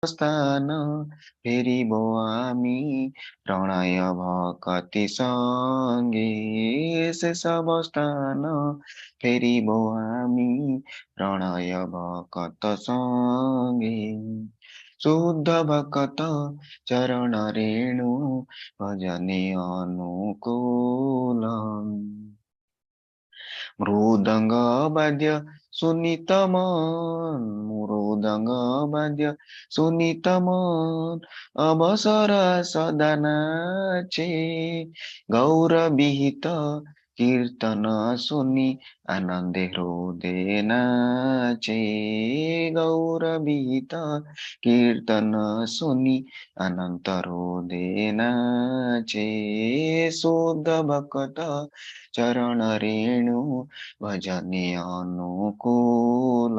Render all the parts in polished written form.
स्थान फेरिब आमी प्रणय भक्ति संगे से सब स्थान फेरिब आमी प्रणय भक्त संगे शुद्ध भक्त चरण रेणु भजने अनुकूल मृदंग वाद्य सुनितमन मृदंग वाद्य सुनितमन अवसर सदा नाचे गौर विहित कीर्तन सुनि आनंदे हृदय नाचे गौर विहित कीर्तन सुनि अनंत हृदय नाचे शुद्ध भक्त चरण रेणु भजने अनुकूल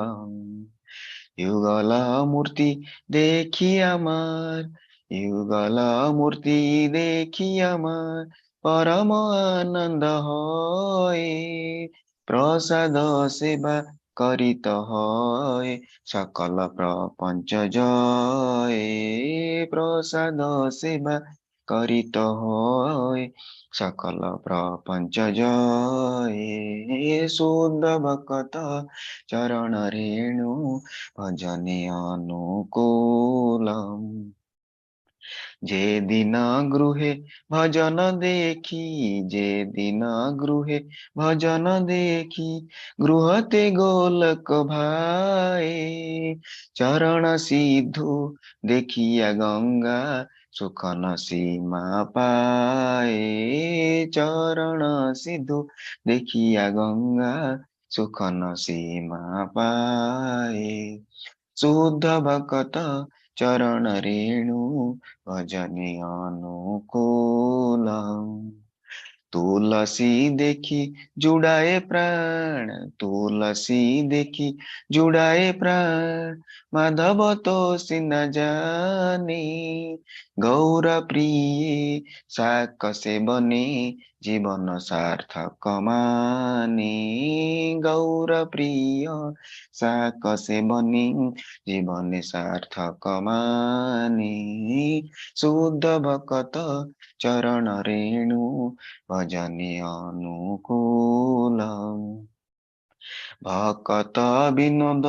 युगल मूर्ति देखी अमर युगल मूर्ति देखी अमर परम आनंद होए प्रसाद सेवा करित होए सकल प्रपंच जय प्रसाद सेवा करित होए सकल प्रपंच जय शुद्ध भक्त चरण रेणु भजने अनुकूलम जे दिन गृहे भजन देखी जे दिन गृहे भजन देखी गृहते गोलक भाए चरण सिद्धू देखिया गंगा सुख न सीमा पाए चरण सिद्धू देखिया गंगा सुख न सीमा पाए शुद्ध भक्त चरण रेणु भजने अनुकूल तुलसी देखी जुड़ाए प्राण तुलसी देखी जुड़ाए प्राण माधव तो सिन जाने गौर प्रिय साक से बने जीवन सार्थक माने गौर प्रिय साक से बने जीवन सार्थक माने शुद्ध भक्त चरण रेणु भजने अनुकूल भकत विनोद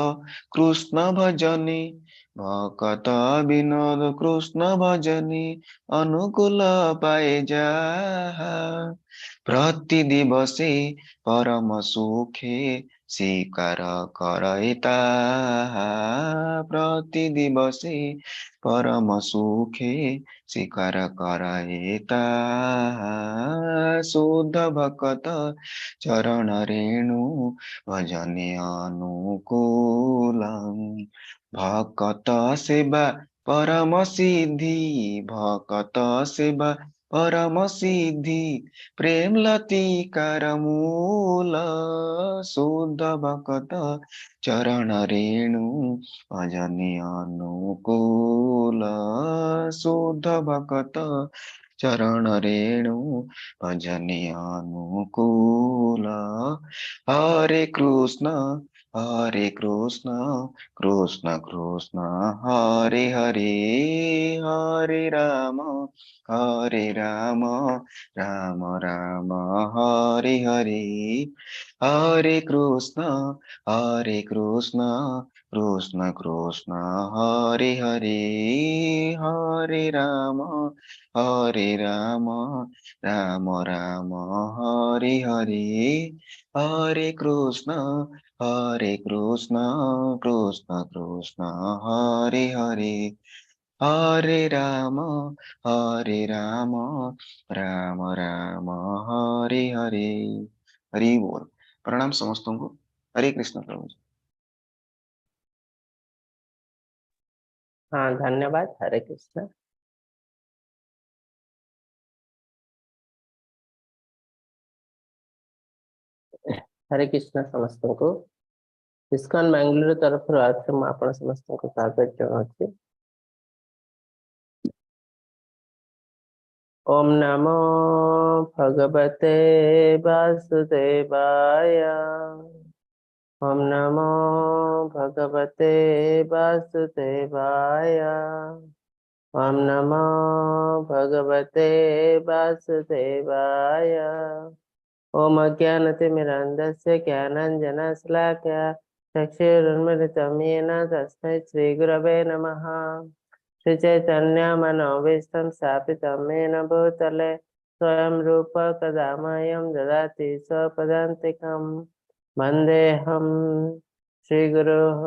कृष्ण भजने भकत विनोद कृष्ण भजने अनुकूल पाए जाहा प्रति दिवसे परम सुखे स्वीकार करे ताहा प्रति दिवसे परम सुखे स्वीकार करे ताहा शुद्ध भक्त चरण रेणु भजने अनुकूल भक्त सेवा परम सिद्धि भक्त सेवा परम सिद्धि प्रेम लतिकार मूल शुद्ध भक्त चरण रेणु भजने अनुकूल शुद्ध भक्त चरण रेणु भजने अनुकूल हरे कृष्ण कृष्ण कृष्ण हरे हरे हरे राम राम राम हरे हरे हरे कृष्ण कृष्ण कृष्ण हरे हरे हरे राम राम राम हरे हरे हरे कृष्ण कृष्ण कृष्ण हरे हरे हरे राम राम राम हरे हरे हरि बोल। प्रणाम समस्तों को। हरे कृष्ण प्रभु जी। हाँ, धन्यवाद। हरे कृष्ण। हरे कृष्ण समस्तको। इस्कॉन बेंगलुरु तरफ आज से आपण समस्तको स्वागत जनाउछि। ओम नमो भगवते वासुदेवाय। ओम नमो भगवते वासुदेवाय। ओम नमो भगवते वासुदेवाय। ओम अज्ञानतिमिरान्धस्य ज्ञानाञ्जनशलाकया चक्षुरुन्मिलितं येन तस्मै श्रीगुरवे नमः। श्रीचैतन्यमनोभीष्टं स्थापितं येन भूतले स्वयं रूप कदा मह्यं ददाति स्वपदान्तिकं। वन्देऽहं श्रीगुरोः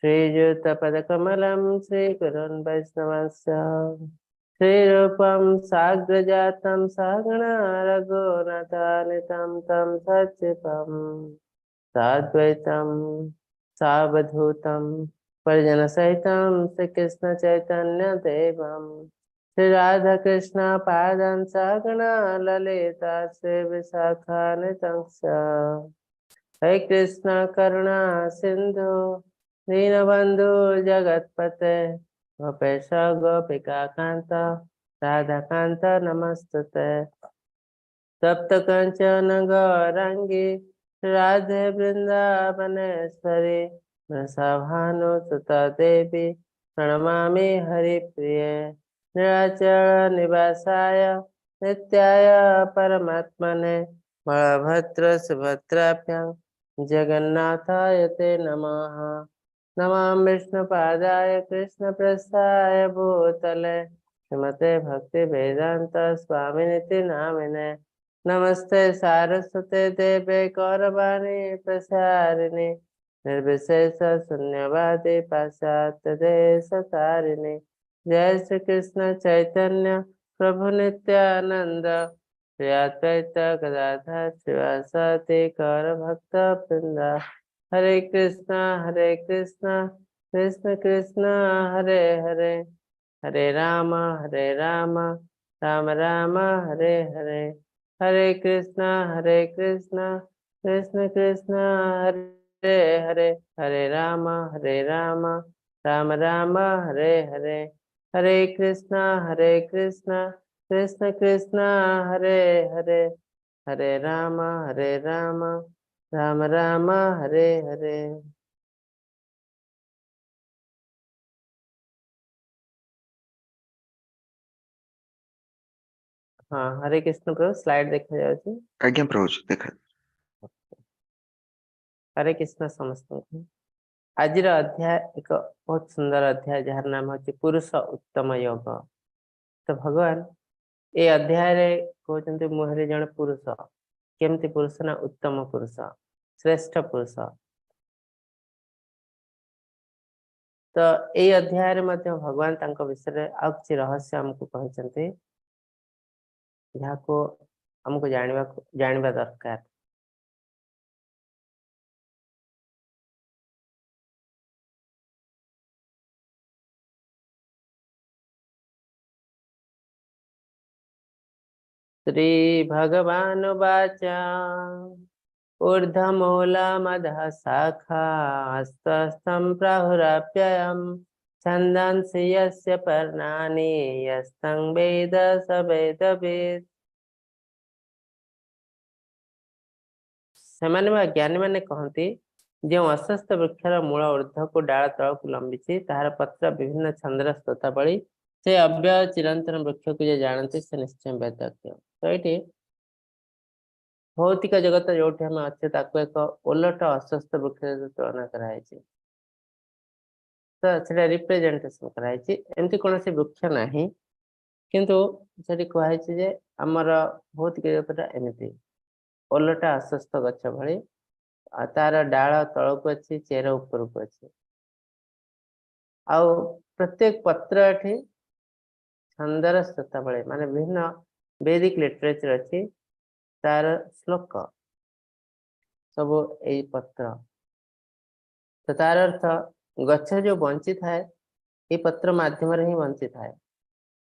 श्रीयुतपदकमलं श्रीगुरुन् वैष्णवस्य श्रीरूपं साग्रजातं सहगणा रघुनाथान्वितं तं सच्चितं साद्वैतं सावधूतं परिजनसहितं श्रीकृष्ण चैतन्य देवं श्री राधा कृष्ण पादं सहगणा ललिता श्री विशाखान्वितं हे कृष्ण करुणा सिंधु दीनबंधु जगतपते गोपेश गोपिका कांत राधा कांत नमस्तुते तप्त कंचन गौरांगी राधे वृंदावनेश्वरी वृषभानुसुता देवी प्रणमामि हरिप्रिये निराचल निवासाय नित्याय परमात्मने बलभद्र सुभद्राभ्यां जगन्नाथाय ते नमः। नमः विष्णुपादाय कृष्णप्रस्थाय भूतले श्रीमते भक्ति वेदांत स्वामिनिति नामिने नमस्ते सारस्वते देवे गौरवाणी प्रसारिणे निर्विशेष शून्यवादी पाश्चात्य देश तारिणे जय श्री कृष्ण चैतन्य प्रभु नित्यानंद श्री अद्वैत गदाधर श्रीवासादि गौर भक्त वृंद हरे कृष्ण कृष्ण कृष्ण हरे हरे हरे राम राम राम हरे हरे हरे कृष्ण कृष्ण कृष्ण हरे हरे हरे राम राम राम हरे हरे हरे कृष्ण कृष्ण कृष्ण हरे हरे हरे राम राम राम हरे हरे। हाँ हरे कृष्ण प्रभु स्लाइड देखा जाଉଛି। आज्ञा प्रभु देखा। हरे कृष्ण समस्त आज अध्याय एक बहुत सुंदर अध्याय जार नाम हूँ पुरुष उत्तम योग। तो भगवान ये अध्याय रे कहते मुहरे जन पुरुष केमती पुरुष ना उत्तम पुरुष श्रेष्ठ पुरुष। तो ये अध्याय रे मध्य भगवान तांको विषय आ किसी रहस्य हमको कहते जहाँ को हमको जानवा दरकार। श्री भगवानुवाच ऊर्ध्वमूलमधः शाखा हस्तस्थं प्राहुरव्ययम् छन्दांसि यस्य पर्णानि यस्तं वेद स वेदवित्। ସେମାନେ ବା ଜ୍ଞାନୀ ମାନେ କହନ୍ତି ଯେଉଁ ଅଶ୍ୱସ୍ଥ ବୃକ୍ଷର ମୂଳ ଊର୍ଦ୍ଧ୍ୱକୁ ଡାଳ ତଳକୁ ଲମ୍ବିଛି ତାହାର ପତ୍ର ବିଭିନ୍ନ ଛନ୍ଦର ସ୍ତୋତାବଳୀ ସେ ଅବ୍ୟୟ ଚିରନ୍ତନ ବୃକ୍ଷକୁ ଯେ ଜାଣନ୍ତି ସେ ନିଶ୍ଚୟ ବେଦଜ୍ଞ। ତ ଏଇଠି ଭୌତିକ ଜଗତ ଯୋଉଠି ଆମେ ଅଛେ ତାକୁ ଏକ ଓଲଟ ଅଶ୍ୱସ୍ଥ ବୃକ୍ଷ ସହିତ ତୁଳନା କରାଯାଇଛି। ତ ସେଟା ରିପ୍ରେଜେଣ୍ଟେସନ କରାଯାଇଛି ଏମିତି କୌଣସି ବୃକ୍ଷ ନାହିଁ କିନ୍ତୁ ସେଠି କୁହାଯାଇଛି ଯେ ଆମର ଭୌତିକ ଜଗତଟା ଏମିତି ଓଲଟା ଅଶ୍ୱସ୍ଥ ଗଛ ଭଳି ତାର ଡାଳ ତଳକୁ ଅଛି ଚେର ଉପରକୁ ଅଛି ଆଉ ପ୍ରତ୍ୟେକ ପତ୍ର ଏଠି ଛନ୍ଦର ସ୍ତୋତାବଳୀ ମାନେ ବିଭିନ୍ନ ବୈଦିକ ଲିଟରେଚର ଅଛି तार श्लोक सब यही पत्र। तो तार अर्थ गछ जो बंची थाए ये पत्र माध्यम ही बंची थाए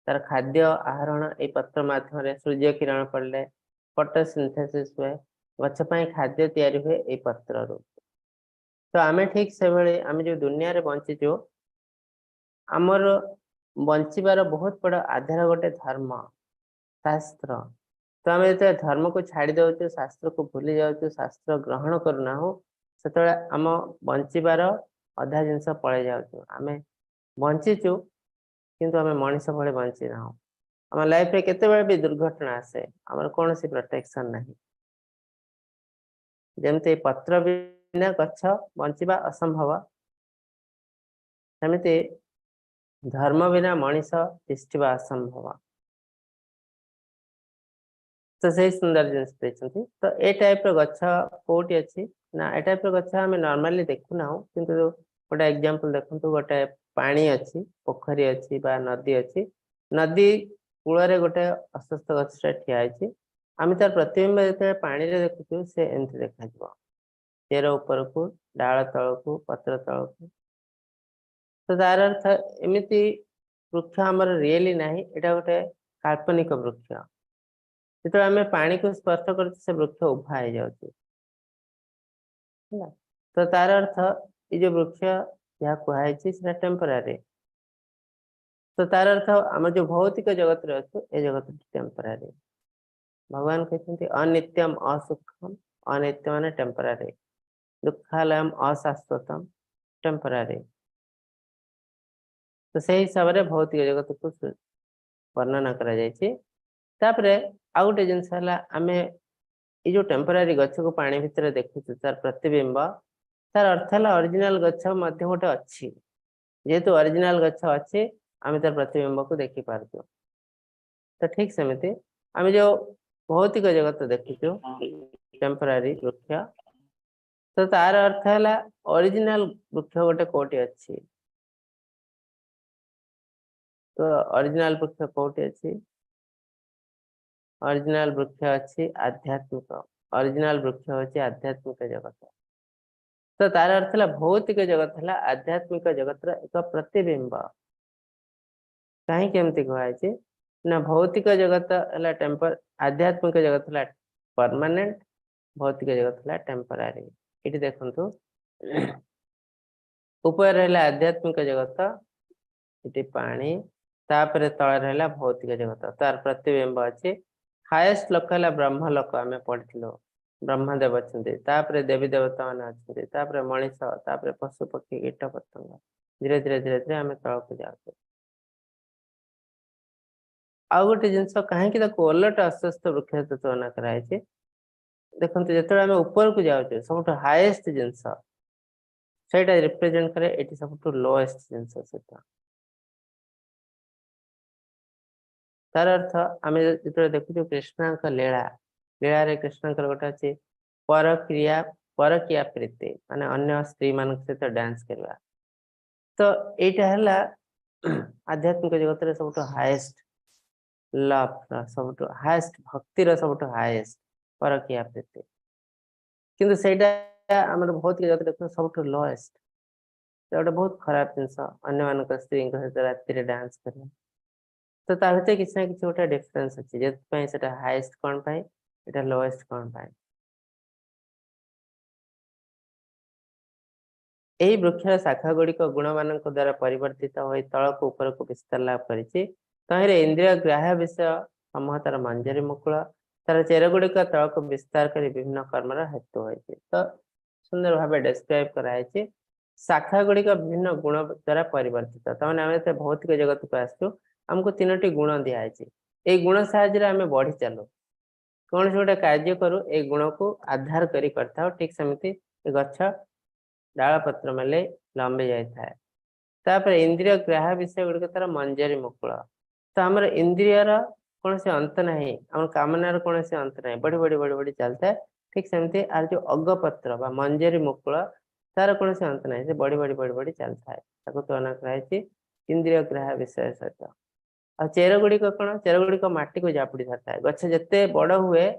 तार खाद्य आहरण ये पत्र माध्यम सूर्य किरण पड़े फोटोसिंथेसिस हुए गछ पाई खाद्य तैयारी हुए ये पत्र रू। तो आमे ठीक से भाई आम जो दुनिया रे बंचीचु आमर बंचीबार बहुत बड़ आधार गोटे धर्म शास्त्र। तो आम जो धर्म को छाड़ी दौचु शास्त्र को भूली जाऊँ शास्त्र ग्रहण करना हो से आम बंचार अधा जिनस पलि जाऊँ आम बंचीचु किंतु आम मनीष भाई बंची ना आम लाइफ रे केते भी दुर्घटना आसे आमर कौन सी प्रोटेक्शन नहीं जमती पत्र बिना गछ बंचा असंभव सेमती धर्म बिना मनीष तिष्ठिबा असंभव तो से सुंदर जिन तो ए टाइप गछ कोटी अच्छी ना ए टाइप गछ आम नॉर्मली देखु ना किंतु गोटे एग्जांपल देखु गोटे पानी अच्छी पोखरी अच्छी बा नदी अच्छी नदी कूल गोटे अस्वस्थ गछटा ठिया आम तार प्रतिबिंब जो पानी रे देखु से एमती देखा चेर ऊपर को डाल तल को पत्र तल को तो तार अर्थ एमती वृक्ष आमर रियली ना यहाँ गोटे काल्पनिक वृक्ष जो आम पानी को स्पर्श कर वृक्ष उभा हो जाए तो तार अर्थ ये जो वृक्ष जहाँ कहुई टेम्परारी तो तार अर्थ आम जो भौतिक जगत रे अच्छे ये जगत टेम्परारी भगवान कहते अनित्यम असुखम अनित्य मान टेम्परारी दुखालयम अशाश्वतम टेम्परारी तो से हिसाब से भौतिक जगत को वर्णना करा तापरे आउ गोटे जिनस आम ये जो टेम्परारी गछ को पानी भितर देखु तार प्रतिबिंब तार अर्थ है ओरिजिनल गछ गोटे अच्छी जेहेतु ओरिजिनल गछ अच्छी आम तार प्रतिबिंब को देखी पार्थ तो ठीक सेमती आम जो भौतिक जगत देखु टेम्परारी वृक्ष तो तार अर्थ है ओरिजिनल वृक्ष गोटे कोटी अच्छी तो ओरिजिनल वृक्ष कोटी अच्छी ओरिजिनल वृक्ष अच्छी आध्यात्मिक ओरिजिनल वृक्ष होची आध्यात्मिक जगत तो तार अर्थ है भौतिक जगत है आध्यात्मिक जगत एक प्रतिबिंब कहीं केमती कहुई ना भौतिक जगत है टेम्पर आध्यात्मिक जगत है परमानेंट भौतिक जगत है टेम्परारी ये देखु ऊपर रहा आध्यात्मिक जगत ये पानी तापर तले रहा भौतिक जगत तार प्रतिबिंब अच्छी हाएस्ट लोक है ब्रह्म लोक आम पढ़ी ब्रह्मदेव अच्छा देवी देवता मान अच्छा मनीष पशु पक्षी कीट पतंग धीरे धीरे धीरे धीरे आम तलक जाऊ आउ गोटे जिनस कहीं ओलट अस्वस्थ वृक्ष तुलना कराई देखो जो आम ऊपर को जाऊे सब हाएस्ट जिनस से रिप्रेजेंट करे ये सब लोएस्ट जिनस सहित तार अर्थ आम जो देखु कृष्ण लीला लीला रे कृष्ण गोटे अच्छे परक्रिया प्रीति माने अन्य स्त्री मान सहित डांस करवा तो यहाँ है आध्यात्मिक जगत रे सब हाएस्ट लव सब हाएस्ट भक्तिर सब हाएस्ट परक्रिया प्रीति किंतु सेटा आम भौतिक जगत देखो सब लोएस्ट गोटे बहुत खराब जिनस अन्य मान स्त्री सहित राति डांस करवा तो ता भीतर किसी ना किसी गोटे डिफरेन्स अच्छी जो हाएस्ट कौन पाए ये लोएस्ट कौन पाए यही वृक्षर शाखा गुड़िक गुण मान द्वारा परिवर्तित हो तल को ऊपर को विस्तार लाभ कर इंद्रिय ग्राह्य विषय समूह तार मंजरी मुकुल तार चेर गुड़िक तल को विस्तार कर विभिन्न कर्मर हेतु होती तो सुंदर भाव डेस्क्राइब कराई शाखा गुड़िक विभिन्न गुण द्वारा परिवर्तित तमाने आम भौतिक जगत को आसु आमको 3टी गुण दिखाई ये गुण साहाय्य आम बढ़ी चलु कौन से गोटे कार्य करूँ ये गुण को आधार करी करता ठीक सेमती गछ डाल पत्र मेले लंबी जाए इंद्रिय ग्राह्य विषय गुड़िक तार मंजरी मुकुल तो आमर इंद्रियर कौन से अंत ना आम कामनार कौन से अंत ना बढ़ी बढ़ी बढ़ी बढ़ी चलता है ठीक सेमती आर जो अगपत्र बा मंजरी मुकुल तार कौन से अंत ना बढ़ी बढ़ी बढ़ी बढ़ी चलता है तुलना कराई इंद्रिय ग्राह्य विषय सहित आ चेर गुड़िक कौन चेर गुड़िक माटी को जापुड़ी धरता है गछ जिते बड़ हुए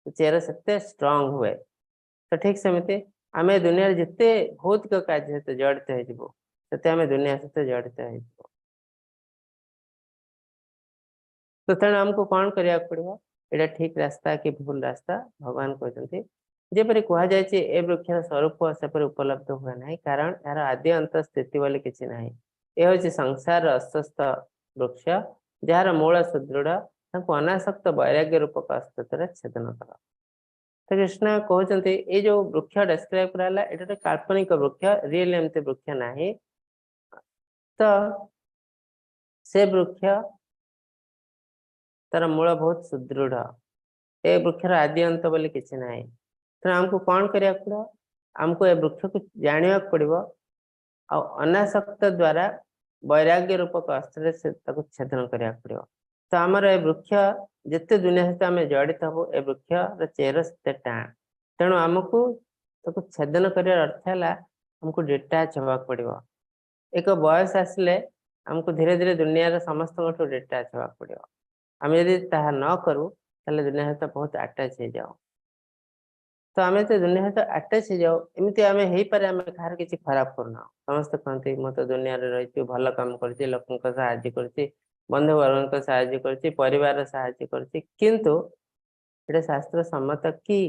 चेर से स्ट्रंग हुए तो ठीक सेमती आम दुनिया जिते भौतिक कार्य सहित जड़ित होते दुनिया सहित जड़ित हो तो तेणु आमको कौन करने पड़ो यहाँ ठीक रास्ता कि भूल रास्ता भगवान कहते जेपरी कहुई ए वृक्षर स्वरूप सेपरी उपलब्ध हुए ना कारण यार आदि अंत स्थिति बोली किसी ना यह हूँ संसार अस्वस्थ वृक्ष जार मूल सुदृढ़ अनासक्त वैराग्य रूपक अस्तित्व छेदन कर तो कृष्ण कहते ये जो वृक्ष डेस्क्राइब कराला एटा काल्पनिक वृक्ष रियल एमती वृक्ष नाही तो से वृक्ष तार मूल बहुत सुदृढ़ ए वृक्षर आदि अंत बोली किसी ना तेणु आमको कौन करा पड़ो आमको ए वृक्ष को जाना पड़ो आ अनासक्त द्वारा वैराग्य रूपक अस्त्र से छेदन करा पड़ो तो आमर ए वृक्ष जिते दुनिया सहित आम जड़ित हबू ए वृक्ष चेर से टाण तेणु आमको छेदन कर अर्थ है आमको डिटाच हवा पड़ो एक बयस आसिले आमको धीरे धीरे दुनिया समस्त डिटाच हवा पड़ो आम यदि न करूँ दुनिया सहित बहुत आटाच हो जाओ तो आम तो दुनिया सहित आटाच हो जाओ एमती आम हो पारे आम कहार किसी खराब करना समस्त कहते मुझे तो दुनिया रही भल कम कर लोक साहय कर बंधु वर्ग साहय कर परिवार साहय कर किंतु ये शास्त्र सम्मत कि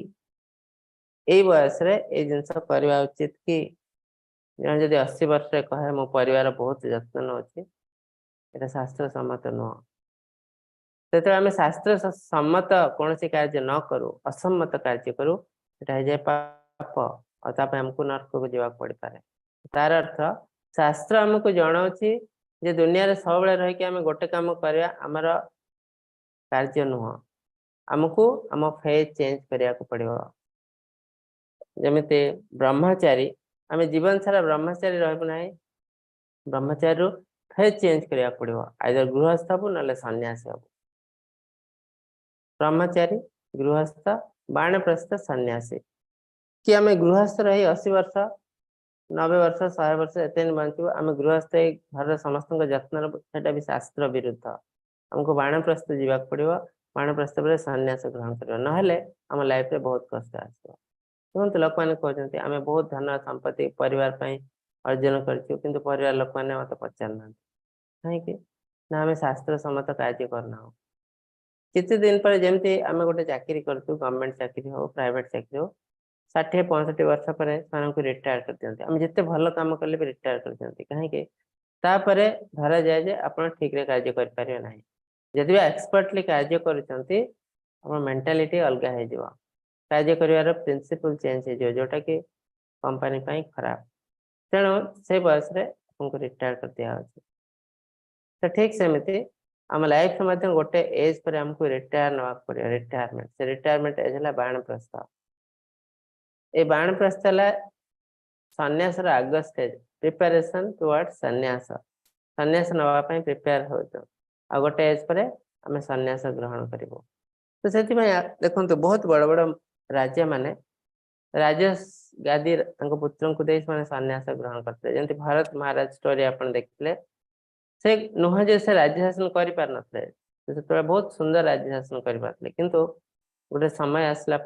यही बयस जिनस करवा उचित कि जदि 80 वर्ष कहे मो परिवार बहुत जत्न नौची ये शास्त्र सम्मत नुह तो आम शास्त्र सम्मत कौन कार्य न करूँ असम्मत कार्य करूँ जाए पाप और आमको नरक को जावाक पड़ पारे तार अर्थ शास्त्र आमको जनाऊँच जे दुनिया सब रहीकि आम गोटे कम करवा आमर कार्य नुह आमको आम फेज चेंज करने को पड़ो जमीती ब्रह्मचारी आम जीवन सारा ब्रह्मचारी रहा ब्रह्मचारी फेज चेंज करने पड़ो आइदर गृहस्थ हबू ना सन्यासी हबू ब्रह्मचारी गृहस्थ बाणप्रस्थ सन्यासी कि आम गृहस्थ रही 80 वर्ष 90 वर्ष 100 वर्ष एत बचू आम गृहस्थ घर समस्त जत्न से भी शास्त्र विरुद्ध आमको बाणप्रस्थ जावाक पड़ो बाणप्रस्थ पर सन्यास ग्रहण कर ना आम लाइफ रे बहुत कष्ट आसो देखते लोक मैंने कहते आम बहुत धन संपत्ति परिवार अर्जन कर परिवार लोक मैंने मत पचार कहीं ना आम शास्त्र सम्मत कार्य करना किसी दिन पर जमी आम गोटे चाकरी करूँ गवर्नमेंट चाकरी हो प्राइवेट चाकरी हो 60-65 वर्ष पर रिटायर कर दिखते आम जिते भल कम कले भी रिटायर कर दिखते कहीं धरा जाए जे आप ठीक रे कार्य करें ना जदि भी एक्सपर्टली कार्य कर मेंटालिटी अलग हो कार्य कर प्रिंसिपल चेंज हो जोटा कि कंपनी खराब तेणु से बयस रिटायर कर दिया तो ठीक सेमती आम लाइफ में गोटे एज पर आमको रिटायर ना पड़ो रिटायरमेंट से रिटायरमेंट एज है बाणप्रस्थ ये बाणप्रस्थ है सन्यास आग स्टेज प्रिपेरेसन टुवर्ड सन्यास सन्यास नापी प्रिपेयर हो आ गोटे एज पर आम सन्यास ग्रहण कर तो से देखो बहुत बड़ बड़ राजा माने राजा गादी पुत्र को दे सन्यास ग्रहण करते जमी भारत महाराज स्टोरी आप देखते से नुह जे से राज्य शासन कर पार नते बहुत सुंदर राज्य शासन कर पारे किंतु गोटे समय आसला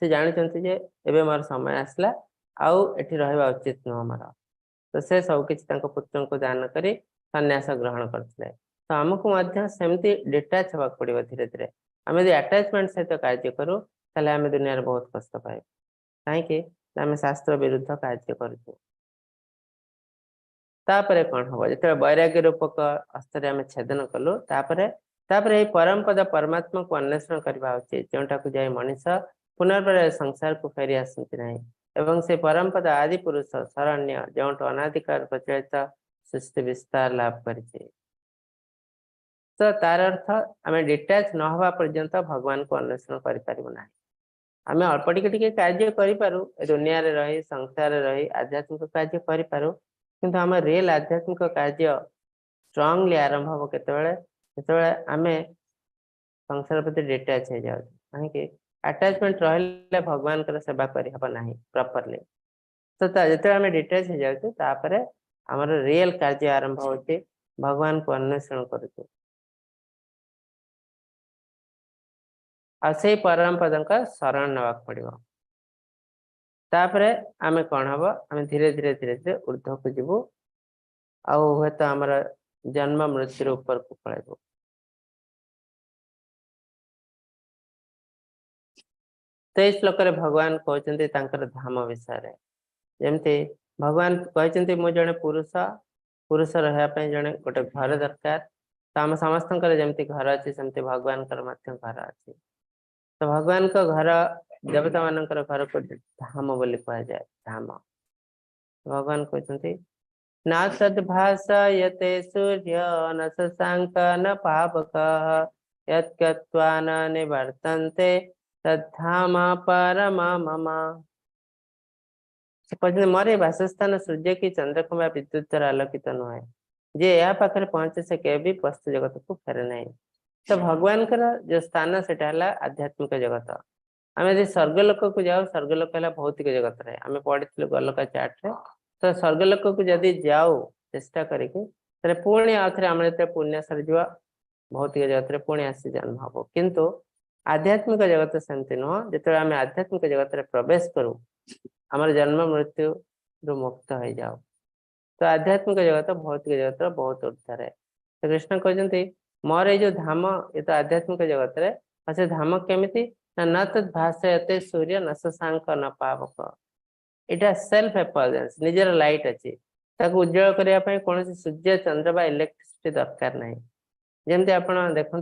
से जानते जे एबे मोर समय आसला आउ एठी रहबा उचित नुह मोर तो से सब किछि पुत्र को दान करी सन्यास ग्रहण करते तो आमको सेमती डिटाच होगा पड़ो धीरे धीरे आम यदि अटैचमेंट सहित कार्य करूँ ताले आम दुनिया बहुत कष्ट पाए कहीं आम शास्त्र विरुद्ध कार्य करूँ तापरे कौन हम जो वैराग्य रूपक अस्त्र आम छेदन कलु परम पद परमात्मा को अन्वेषण करवा उचित जोटा को जाए मनीष पुनर्बार संसार को फेरी आसती ना एवं से परम पद आदि पुरुष शरण्य जो अनादिकाल प्रचलित सृष्टि विस्तार लाभ कर तो तार अर्थ आम डिटाच न हवा पर्यंत भगवान को अन्वेषण करना आम अल्प टिके कार्य करूँ दुनिया रही संसार रही आध्यात्मिक कार्य करूँ किंतु आम रियल आध्यात्मिक कार्य स्ट्रांगली आरंभ हम केतबेले आम संसार प्रति डिटाच हो जाए कहीं अटैचमेंट रही भगवान सेवा करना प्रॉपरली तो जो आम डिटाच हो जाए आमर रियल कार्य आरंभ हो भगवान को अन्वेषण करूँ आ से परम पद का शरण नाक पड़ो तापरे आमे कौन हम आम धीरे धीरे धीरे धीरे ऊर्ध्व को जीवु हे तो आमर जन्म मृत्यु ऊपर को पलैबू तो श्लोक भगवान कहते धाम विषय जमती भगवान कहते मुझे जड़े पुरुष पुरुष रहा जड़े गोटे घर दरकार तो आम समस्त जमी घर अच्छी सेमती भगवान घर अच्छी तो भगवान को घर देवता मानकर घर को धाम बोली कहा जाए धाम। भगवान कहते न तद्भासयते सूर्य न शशांक न पावक यत्कृत्वा न निवर्तन्ते तद्धाम परम मम। से कहते मोर वासस्थान सूर्य की चंद्र किंवा विद्युत द्वारा आलोकित नुहे जे या पाखे पहुंचे से केवे भी पशु जगत को फेरे नहीं। तो भगवान जो स्थान से आध्यात्मिक जगत। आम यदि स्वर्गलोक को जाओ स्वर्गलोक है भौतिक जगत रे आम पढ़ी गलका चार्ट रे। तो स्वर्गलोक को जदि जाओ चेष्टा करके पुणी आउ थे आम जो पुण्य सरीज भौतिक जगत रे पुणी आसी जन्म हम। किंतु आध्यात्मिक जगत सेमती नुह जो आम आध्यात्मिक जगत रे प्रवेश करूँ आम जन्म मृत्यु रु मुक्त हो जाओ। तो आध्यात्मिक जगत भौतिक जगत बहुत ऊर्धर है। तो कृष्ण कहते मोर ये धाम ये तो आध्यात्मिक जगत रे से धाम केमिति न तद भाषयते सूर्य न शशांक न पावक। इटा सेल्फ एफल्जेंस निजर लाइट अच्छी उज्जवल करने कौन सूर्य चंद्र बा इलेक्ट्रिसिटी दरकार नहीं। जमती आप देखु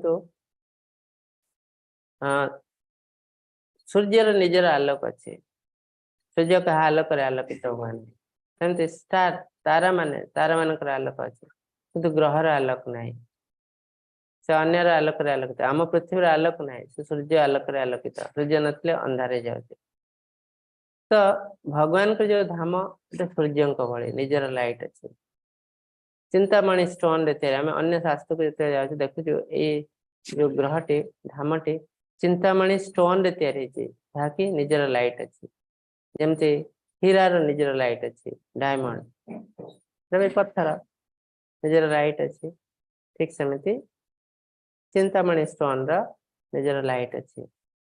सूर्यर निजर आलोक अच्छे सूर्य क्या आलोक आलोकित हुआ सेमती स्टार तारा मान आलोक अच्छे किंतु ग्रहर आलोक नहीं से अन्यर आलोक आलोकित आम पृथ्वी आलोक ना से सूर्य आलोक आलोकित सूर्य नथिले अंधारे जाऊे। तो भगवान को जो धाम सूर्य भली निजर लाइट अच्छे चिंतामणि स्टोन रे आम अन्य शास्त्र को जो जाऊँ देखु जो ग्रहटी धामटी चिंतामणि स्टोन रे तैयारी निजर लाइट अच्छी जमती हीरार निजर लाइट अच्छी डायमंड पत्थर निजर लाइट अच्छी ठीक सेमती चिंतामणि स्टोन निजर लाइट अच्छी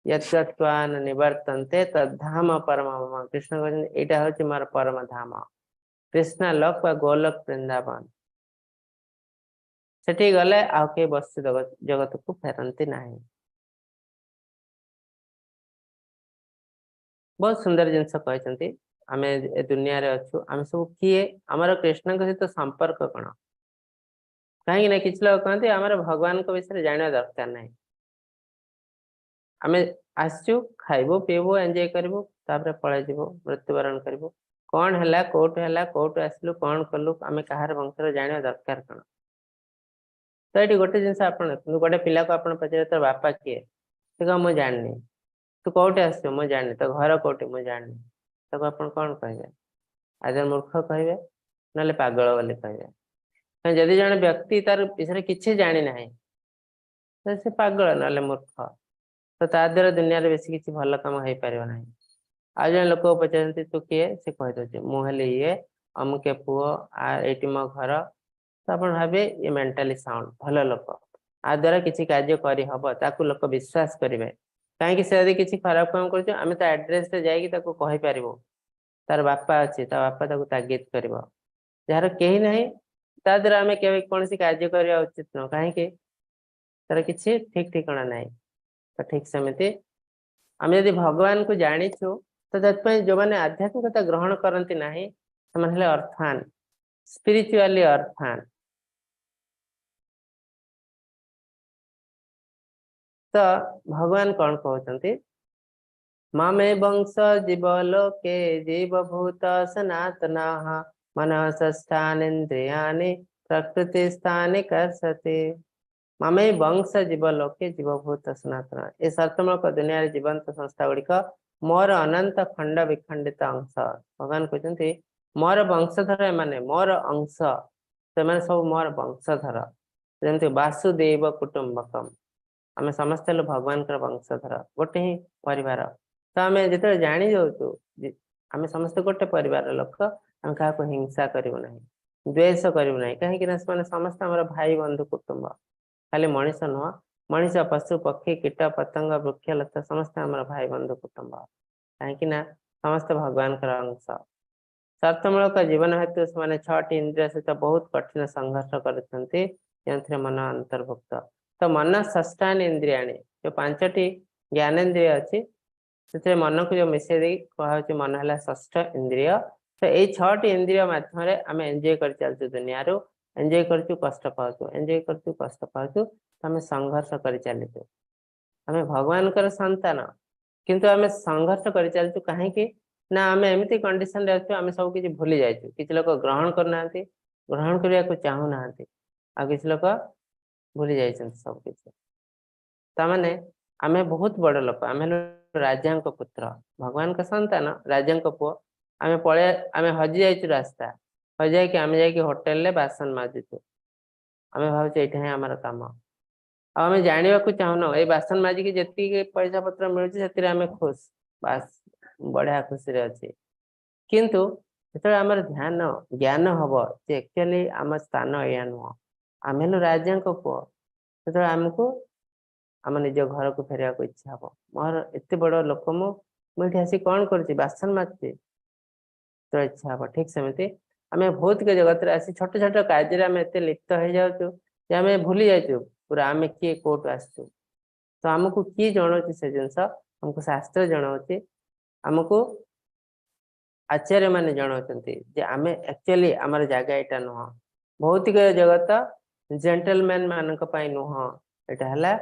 यत्कृत्वान निवर्तन्ते तद्धाम परम मम। कृष्ण कहते यहाँ हूँ मोर परम धाम कृष्ण लोक व गोलोक वृंदावन सेठी गले आउ के वस्तु जगत को फेरती ना। बहुत सुंदर जिनस कहते आम ए दुनिया रे अच्छु आम सब किए आमर कृष्ण सहित संपर्क कौन कहीं ना कि लोग कहते आम भगवान विषय जाना दरकार ना। आम आसचु खाइबु पीबू एंजॉय करूँ पलै जीवु मृत्युवरण करूँ कौन है कौटू आसलु कौन कलु आम कहार वंश जाना दरकार कौन। तो ये गोटे जिन आप गोटे पिला को आप पचारे तो बापा किए कह मुझे जानी तू कौटे आस मुझे जानी तो घर कौटे मुझे जानी तक आप कौन कहे आज मूर्ख कहे ना पागल बोली कहे जदि जन व्यक्ति तार विषय किसी जानी ना तो से पागल ना मूर्ख तो ता द्वारा दुनिया बेसी किसी भल कम हो पार ना। आज जन लोक पचारती तू किए से कहीदे मुझे ये अमुके पुओ ये मो घर तो आप भावे ये मेंटाली साउंड भल लोक आ द्वारा किसी कार्य करहब लोक विश्वास करेंगे कहीं से किसी खराब काम कर आम तो एड्रेस जापर तार बापा अच्छे बापा तागिद कर जार कहीं ना ता द्वारा आम के कौन कार्य करवा उचित नुह कहीं तार किसी ठीक ठिकाना ना। तो ठीक सेमती आम यदि भगवान को जाचु तो जो मैंने आध्यात्मिकता ग्रहण करती ना से अर्थान स्पिरिचुअली अर्थान। तो भगवान कौन कहते ममे वंश जीव लोके जीवभूत सनातना मन षष्ठानींद्रियाणि प्रकृति स्थानी कर्षति। ममे वंश जीव लोके जीवभूत सनातन ये शर्तमूलक दुनिया जीवंत संस्था गुड़िक मोर अनंत खंड विखंडित अंश। भगवान कहते मोर वंशधर एमाने मोर अंश से सब मोर वंशधर जमती वासुदेव कुटुंबकम आम समस्त भगवान वंशधर गोटे ही परिवार। तो आम जो जानी जाऊँ आम समस्त गोटे परिवार लोक आम क्या हिंसा करूँ ना द्वेष करूँ ना कहीं समस्त आम भाई बंधु कुटुंब खाली मनीष नुह मनीष पशु पक्षी कीट पतंग वृक्षलता समस्त आम भाई बंधु कुटुंब कहीं समस्त भगवान अंश। शर्तमूलक जीवन हेतु से 6टी इंद्रिय सहित बहुत कठिन संघर्ष कर मन अंतर्भुक्त। तो मन षष्ठान इंद्रियाणी जो 5टी ज्ञानेन्द्रिय अच्छी से मन को जो मिसे दे कह मन है षष्ठ इंद्रिय। तो ये 6टी इंद्रिय मध्यम आम एंजॉय कर चलु दुनिया एंजॉय करूँ कष्ट पाचु एंजॉय करूँ कष्ट पाचु तो आम संघर्ष कर चलु आमे भगवानकर संतान किंतु आमे संघर्ष करि चलछु काहे कि ना आमे एमिति कंडीशन रे अछु आमे सब किछि भूली जाइछु किछि लोक ग्रहण करनांती ग्रहण करिया को चाहू नांती आ किछि लोक भूली जाइछन सब किछि तामाने आमे बहुत बड़ लोक आमे राजांक पुत्र भगवान का संतान राजांक पुओ आमे पळे आमे हजि जाइछु रास्ता हजि जाय कि आमे जाय कि होटल ले बासन माजिछु आमे भाबछु एठा है हमर काम आमे जानिबा को चाहनो ए बासन माजि कि जेति के पैसा पत्र मिलुछि सेतिरे आमे खुश बस बढिया खुशी रे अछि किंतु जेतले हमर ध्यान ज्ञान हबो जे एक्चुअली हम स्थान एया नुह आमे नु राजांक पुओ सेतले हमको आम निज घर को फेरिया को इच्छा हम मोर एत बड़ लोक मुझे आसी कौन कर बासन माजुची तो इच्छा हम ठीक सेमती आम भौतिक जगत रे आसी छोट छोट कार्य आम एत लिप्त हो जाऊँ आम भूली जाइए पूरा आम किए कोर्ट आसु तो आमको किए जनाऊँ से जिनस हमको शास्त्र जनाऊँ आमको आचार्य माने जनाऊँ आम एक्चुअली आमर जगह यहाँ नुह भौतिक जगत जेंटलमैन मान नुह यहाँ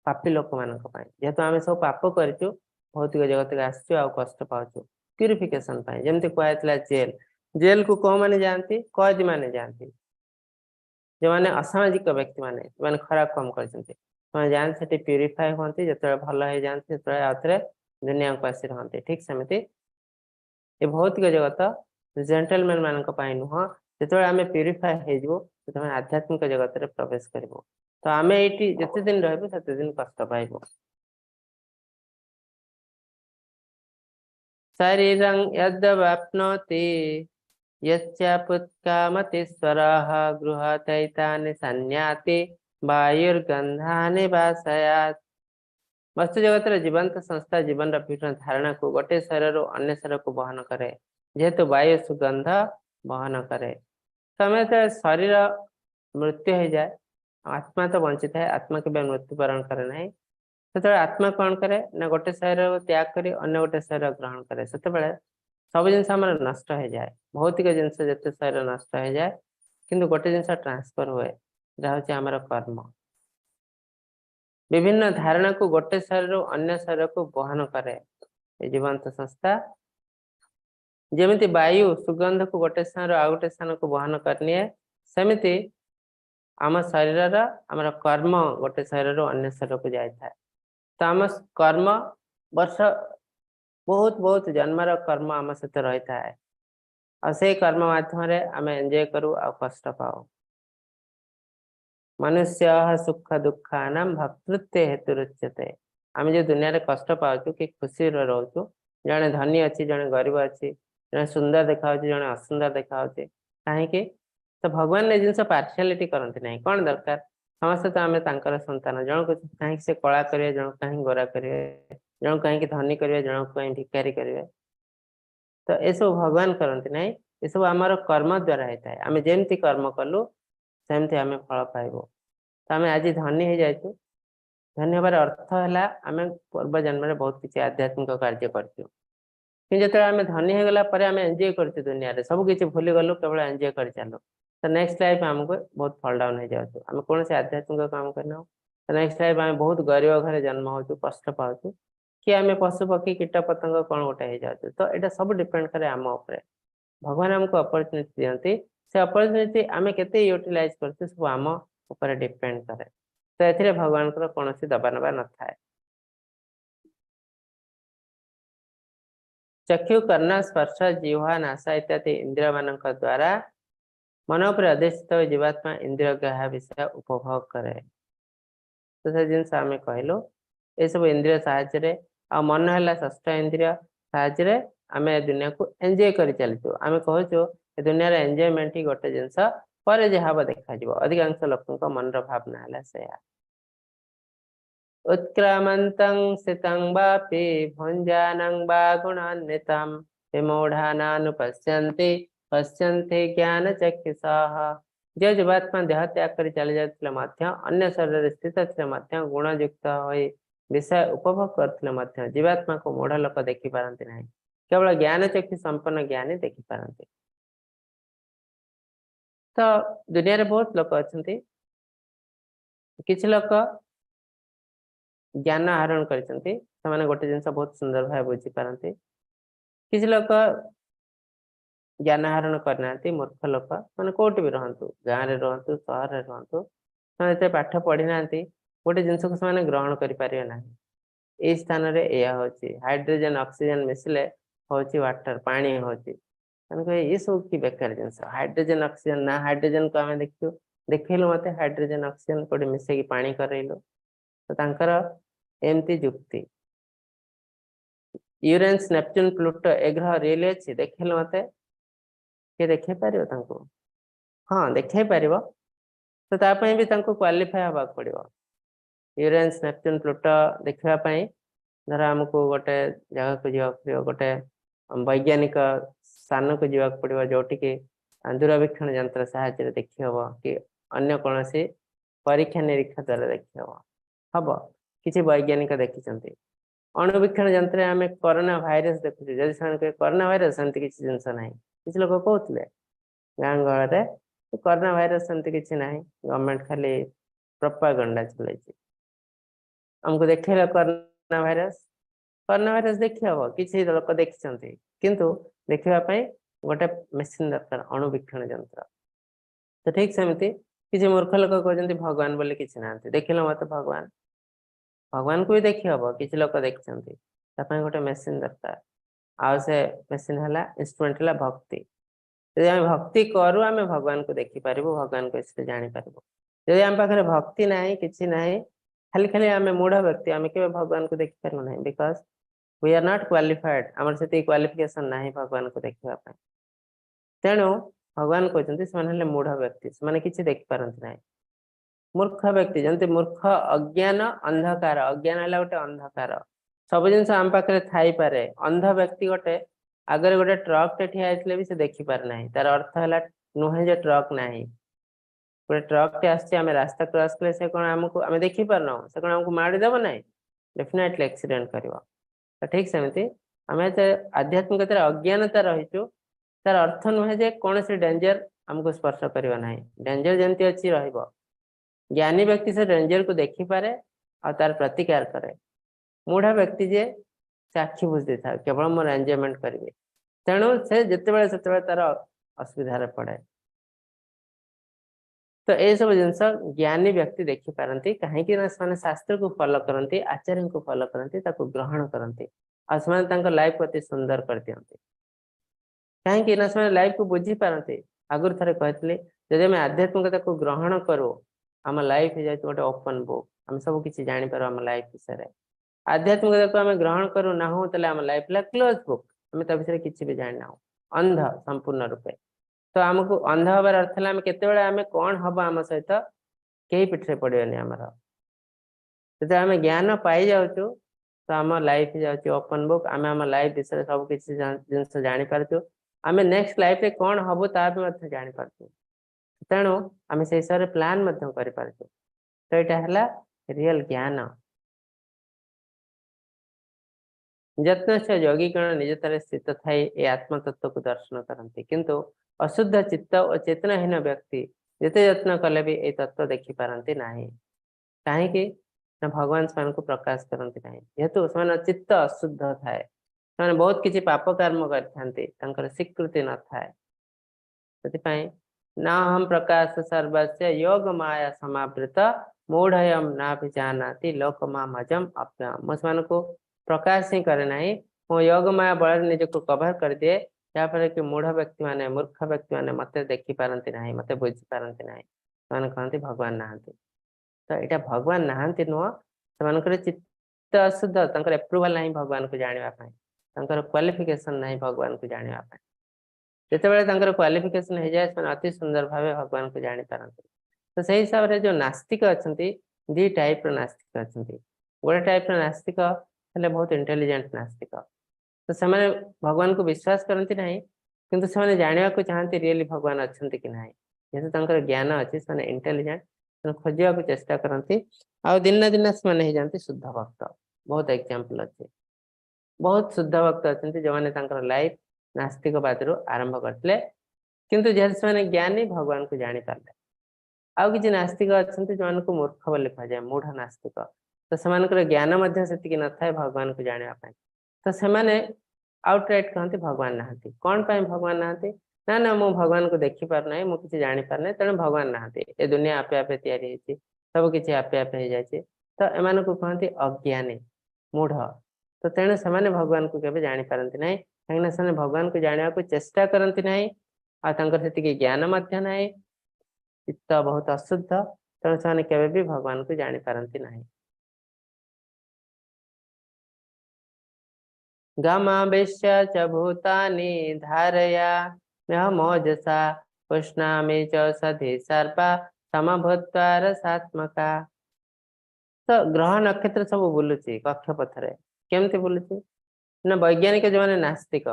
पापी लोक मान जेहेतु आम सब पाप करूँ भौतिक जगत के आसचु आ कष्ट पाचु प्यूरिफिकेशन जमी कहला जेल जेल को कौ मैंने जाती कैदी मैंने जाती जो मैंने असामाजिक व्यक्ति मैंने खराब काम कर जाती प्यूरीफाए होती जो भल हो जाती आउे दुनिया को आसी रहा ठीक सेमती ये भौतिक जगत जेंटलमैन मान नुह जो आम प्यूरीफाए हो आध्यात्मिक जगत में प्रवेश कर तो आम ये जिते दिन रही दिन कष्ट पाइब शरीरं यद्वाप्नोति यच्चापुत्कामतीश्वरः गृहतैतानि संयाति वायुर्गंधानि वासयात् वस्तु जगत जीवंत संस्था जीवन विभिन्न धारणा को गोटे शरीर अन्य शरीर को बहन करे जेहेतु वायु सुगंध बहन करे समय तो शरीर मृत्यु हो जाए आत्मा तो बंची है आत्मा के मृत्युवरण करे ना से आत्मा कौन करे ना गोटे शरीर को त्याग कर अन्य गोटे शरीर ग्रहण करे से सब जिन नष्ट हो जाए भौतिक जिनस जिते शरीर नष्ट हो जाए किंतु गोटे जिन ट्रांसफर हुए जहाँ हूँ आमर कर्म विभिन्न धारणा को गोटे शरीर अन्य शरीर को बहन करे जीवंत संस्था जमी वायु सुगंध को गोटे स्थान आउ गोटे स्थान को बहन करनी सेमती आम शरीर आमर कर्म गोटे शरीर अन्य शरीर को जाए तो आम कर्म वर्ष बहुत बहुत जन्मर कर्म आम सहित रही है और से कर्म माध्यम आम एंजॉय करू आ कष्ट पाओ मनुष्य सुख दुखान भक्तृत्व हेतु रुच्यते आम जो दुनिया रे कष्ट पाचु कि खुशी रोचु जड़े धनी अच्छी जड़े गरीब अच्छी जड़े सुंदर देखा जड़े असुंदर देखा कहीं तो भगवान ने जिन पार्शियालिटी करती ना कौन दरकार समस्त तो आम संतान जन को कहीं से कला करेंगे जन कहीं गोरा करेंगे जन कहीं धनी करेंगे जन कहीं भिकारी करेंगे तो ये सब भगवान करती ना ये सब आमर कर्म द्वारा होता है आम जमी कर्म कलु सेमती आम फल पाइब तो आम आज धनी हो जाइए धनी हबार अर्थ है आम पूर्व जन्म में बहुत किसी आध्यात्मिक कार्य करूँ जो आम धनी हो गला आम एंजॉय कर दुनिया रे सब किसी भूली गलु केवल एंजॉय कर चलो तो नेक्स्ट लाइफ आमको बहुत फल डाउन हो जाऊँ आम कौन से आध्यात्मिक काम करना तो नेक्स्ट लाइफ आम बहुत गरीब घर जन्म हो कष्ट पाचु कि आम पशु पक्षी कीट पतंग कौन गोटे हो जाऊँ तो यहाँ सब डिपेंड करे आम उपर भगवान आमको अपॉर्चुनिटी दिखती से अपॉर्चुनिटी आम केते यूटिलाइज करते सब आम ऊपर डिपेंड करे तो ए भगवान कौन दबा नबा न थाए चक्षु कर्ण स्पर्श जिह्वा नासा इत्यादि इंद्रिय मान द्वारा मन उपर अधिष्ठित हो जीवात्मा इंद्रिय ग्राह्य विषय उपभोग करे तो से जिन आम कहलु ये सब इंद्रिय साहाय्य आ मन है षष्ठ इंद्रिय साहाय्य आम दुनिया को एंजॉय कर चलचु आम कहूँ दुनिया एंजॉयमेंट ही गोटे जिनस पर जहाँ देखा अधिकांश लोक मनर भावना है से उत्क्रामन्तं सितं वापि भुञ्जानं वा गुणान्वितं विमूढानानुपश्यन्ति पश्यन्ति ज्ञानचक्षुषः जो जीवात्मा देह त्याग कर चली जाते अन्य शरीर स्थित थे गुणयुक्त हो विषय उपभोग करते जीवात्मा को मूढ़ लोक देखी पारती ना केवल ज्ञान चक्षु संपन्न ज्ञानी देखी पारती तो दुनिया रे बहुत लोक अच्छा किसी लोक ज्ञान आहरण करछन्ति ସେମାନେ ଗୋଟେ ଜିନିଷ ବହୁତ ସୁନ୍ଦର ଭାବେ ବୁଝି ପାରନ୍ତି। କିଛି ଲୋକ ज्ञान आहरण करनांती मूर्ख लोक माने कोठी भी रहंतु गाँ रे रहंतु शहर रे रहंतु ସେମାନେ ଏତେ ପାଠ ପଢି ନାହାନ୍ତି ଗୋଟେ ଜିନିଷକୁ ସେମାନେ ଗ୍ରହଣ କରିପାରିବେ ନାହିଁ। ଏଇ ସ୍ଥାନରେ ଏଇଆ ହଉଛି ହାଇଡ୍ରୋଜେନ ଅକ୍ସିଜେନ ମିଶିଲେ ହଉଛି ୱାଟର ପାଣି ହଉଛି ତେଣୁକରି ये सब की बेकार जिनस हाइड्रोजन ऑक्सीजन ना हाइड्रोजन को आमे देखियो देखैलो मते हाइड्रोजन ऑक्सीजन कोडी मिसे की पानी करैलो तो तांकर एमती जुक्ति यूरेनस नेपच्यून प्लूटो ए ग्रह रियल अछि देखैलो मते के देखै पारियो तांको हां देखै पारिबो तो ता पई भी तांको क्वालिफाई हबा पड़िबो यूरेनस नेपच्यून प्लूटो देखबा पई धर हमको गोटे जगह को जीवा पड़िबो गोटे वैज्ञानिक स्थान को जीवा पड़िबो जोटी के दूरवीक्षण यंत्र सहायता देखि हबो कि अन्य कोनोसी परीक्षा निरीक्षा द्वारा देखि हबो हबो किछि वैज्ञानिक देखिचंती अणुवीक्षण यंत्र आमे कोरोना भाइरस देखु जदि सन के कोरोना भाइरस संति किछि जिंस नाही किछि लोक कहउतले गां गळरे कोरोना भाइरस संति किछि नाही गवर्नमेंट खाली प्रोपागेंडा चलै छी हमको देखैला कोरोना भाइरस देखि हबो किछि लोक देखिचंती किंतु देखिबा पई गोटे मेसिन दरकार अणुवीक्षण यंत्र तो ठीक सेमती किछि मूर्ख लोक कहजंती भगवान बोले किछि नांती देखिलो मते भगवान को भी देखि हबो किछि लोक देखिचंती ता पई गोटे मेसिन दरकार आ से मेसिन हला इंस्ट्रूमेंट हला भक्ति यदि हम भक्ति करू आमे भगवान को देखि पारिबो भगवान को इससे जानि पारिबो यदि हम पाखरे भक्ति नाही किछि नाही खाली खाली आमे मूढ़ व्यक्ति आमे के भगवान को देखि पारिबो नाही because we are not qualified हमर सेति क्वालिफिकेशन नाही भगवान को देखिबा पई तेणु भगवान कहते से मूढ़ व्यक्ति से किसी देखिपारती ना मूर्ख व्यक्ति जमी मूर्ख अज्ञान अंधकार अज्ञान है गोटे अंधकार सब जिन आम पाखे थी पारे अंध व्यक्ति गोटे आगे गोटे ट्रक टे ठिया भी से देखिपारे ना तार अर्थ है नुहे जे ट्रक ना गोटे ट्रक टे आम रास्ता क्रॉस कले से कौन आमको आम देखिपार ना से कौन आमको मारिदेव ना डेफिनेटली एक्सीडेंट कर ठीक सेमती आम आध्यात्मिकतार अज्ञानता रहीचु तार अर्थ नुहे जे कौन से डेंजर हमको स्पर्श करवा ना डेंजर जमती अच्छी ज्ञानी व्यक्ति से डेंजर को देखिपारे और तार प्रतिकार करे मूढ़ा व्यक्ति जे से आखि बुझी था केवल मोर एंजॉयमेंट करेंगे तेणु से जिते से तार असुविधा पड़े तो ये सब जिनस ज्ञानी व्यक्ति देखी पारती कहीं शास्त्र को फॉलो करती आचार्य को फॉलो करती ग्रहण करती और लाइफ अति सुंदर कर दिखती कहीं लाइफ को बुझी पारती आगुरी थे कहते जब आम आध्यात्मिकता को ग्रहण करूँ आम लाइफ हो गोटे ओपन बुक आम सब किसी जापर आम लाइफ विषय आध्यात्मिकता को आम ग्रहण करूँ ना आम लाइफ क्लोज बुक आम विषय किसी भी जाना अंध संपूर्ण रूपे तो आमको अंध हबार अर्थ है केते आम कौन हम आम सहित कई पिठे पड़े आमर जो आम ज्ञान पाई जाऊँ तो आम लाइफ जाऊँ ओपन बुक आम आम लाइफ विषय सब किसी जिन जापर आम नेक्स्ट लाइफ रे कौन हबु ता भी जानी पारछु तेणु आम से हिसाब से प्लान कर पारछु तो यहाँ है रियल ज्ञान यत्न से योगीगण निजतारे स्थित थाई ए आत्मतत्व को दर्शन करती किंतु अशुद्ध चित्त और चेतनाहीन व्यक्ति जिते यत्न कले भी ए तत्व देखी पारती ना कहीं भगवान से प्रकाश करती ना जेहेतु से चित्त अशुद्ध थाए से बहुत किसी पाप कर्म कर स्वीकृति न थाए न हम प्रकाश सर्वस्य योग माया समावृत मूढ़यम ना भी जानाति लोक मामजम अप्यम मुझे को प्रकाश ही करे ना मो योग माया बल निज को कवर कर दिए जहाँफल कि मूढ़ व्यक्ति माने मूर्ख व्यक्ति माने मत देखी पारती ना मत बुझी पारती ना कहते भगवान नहांती तो यहाँ भगवान नहांती नुह से चित्त अशुद्ध एप्रुवाल ना भगवान को जानापी क्वालिफिकेशन ना भगवान को जानापी जिते क्वालिफिकेशन हो जाए अति सुंदर भाव भगवान को जानी पारती तो सही हिसाब से जो नास्तिक अच्छा दी टाइप नास्तिक अच्छा गोटे टाइप नास्तिक हेल्ले बहुत इंटेलिजेंट नास्तिक तो से भगवान को विश्वास करती ना किंतु से जाना चाहती रियली भगवान अच्छा कि ना जेहेतु ज्ञान अच्छी से इंटेलिजेंट खोजा चेष्टा करती आ दिन ना दिन से जाती शुद्ध भक्त बहुत एग्जांपल अच्छे बहुत शुद्ध भक्त अच्छा जो मैंने लाइफ नास्तिकवाद आरंभ करते किंतु जेहेतु से ज्ञानी भगवान को जानी पारे आउ किसी नास्तिक अच्छा जो मूर्ख बोली कहुए मूढ़ नास्तिक तो सेमानकर ज्ञान मध्य सेतिकी नथाय भगवान को जानिबा पई तो सेमाने आउटराइट कहते भगवान नहांती कौन पाई भगवान नहांती ना ना मु भगवान को देखि पार नै मु किछि जानि पार नै तेणु भगवान नहांती ए दुनिया आपे आपे तैयारी हेछि सब किछि आपे आपे हे जायछि तो एमान को कहते अज्ञानी मूढ़ तो तेणु सेमाने भगवान को केबे जानि पारंती नै काहेकि से भगवान को जानिबा को चेष्टा करंती नै आ तांकर सेतिकी ज्ञान मध्य नै चित्त बहुत अशुद्ध तेणु से केबे भी भगवान को जानि पारंती नै गमावेश्य च भूतानि धारया मोजसा पुष्णामि च सधि सर्पा समभूत्वा रसात्मका तो ग्रह नक्षत्र सब बुलुची कक्ष पथरे केमती बुलुची ना वैज्ञानिक जो माने नास्तिक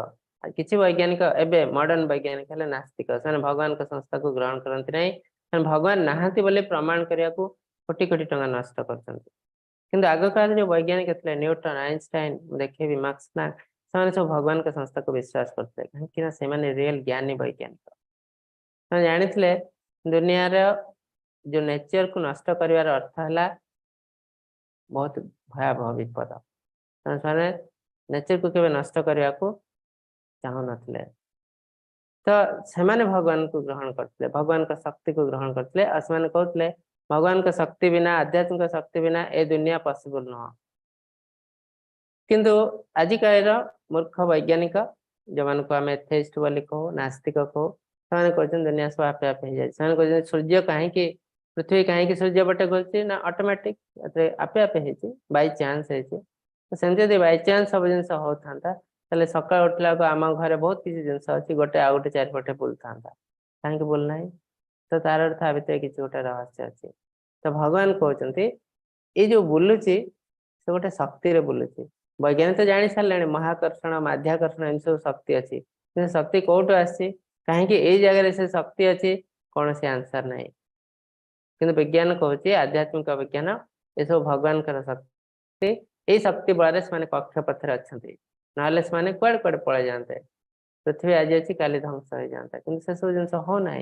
किसी वैज्ञानिक एबे मॉडर्न वैज्ञानिक हेले नास्तिक से भगवान का संस्था को ग्रहण करती नहीं भगवान नहांती बोले प्रमाण करने को कोटी कोटी टंका नष्ट करछंती किंतु आग काल जो वैज्ञानिक थे न्यूटन आइंस्टाइन देखेबी मार्क्स प्लांक से सब भगवान का संस्था को विश्वास करते कहीं से रियल ज्ञानी वैज्ञानिक जानी दुनिया जो नेचर को नष्ट कर अर्थ है बहुत भयावह विपद से नेचर को केवे नष्ट करने को चाहू नथिले तो सेमाने भगवान को ग्रहण करते भगवान का शक्ति को ग्रहण करते और कहते भगवान का शक्ति बिना आध्यात्मिक शक्ति बिना ए दुनिया पॉसिबल नुह किंतु आजिकाल मूर्ख वैज्ञानिक जो मान को आम एथेइस्ट बोली कहो नास्तिक कहो से दुनिया सब आपे आपे हो जाए सूर्य कहीं पृथ्वी कहीं सूर्य पटे घूर्चे ना ऑटोमेटिक आपे आपे बाय चांस सेमती बाय चांस सब जिन होता सकाल उठला को आम घर बहुत किसी जिन अच्छी गोटे आ गोटे चारिपटे बुल था कहीं बुलना तो तार अर्थ आ भर किसी गोटे रहस्य अच्छे तो भगवान कहते ये जो बुलूची से गोटे शक्ति बुलूची वैज्ञानिक तो जानी सारे महाकर्षण माध्याकर्षण इन सब शक्ति अच्छी शक्ति कौटू आसी कहीं जगह से शक्ति अच्छी कौन से आंसर ना कि विज्ञान कहूँ आध्यात्मिक विज्ञान ये सब भगवान शक्ति यही शक्ति बल से कक्ष पथर अच्छा ना से कड़े कड़े पड़े जाते पृथ्वी आज अच्छी काली ध्वंस हो जाता कि से सब जिन होना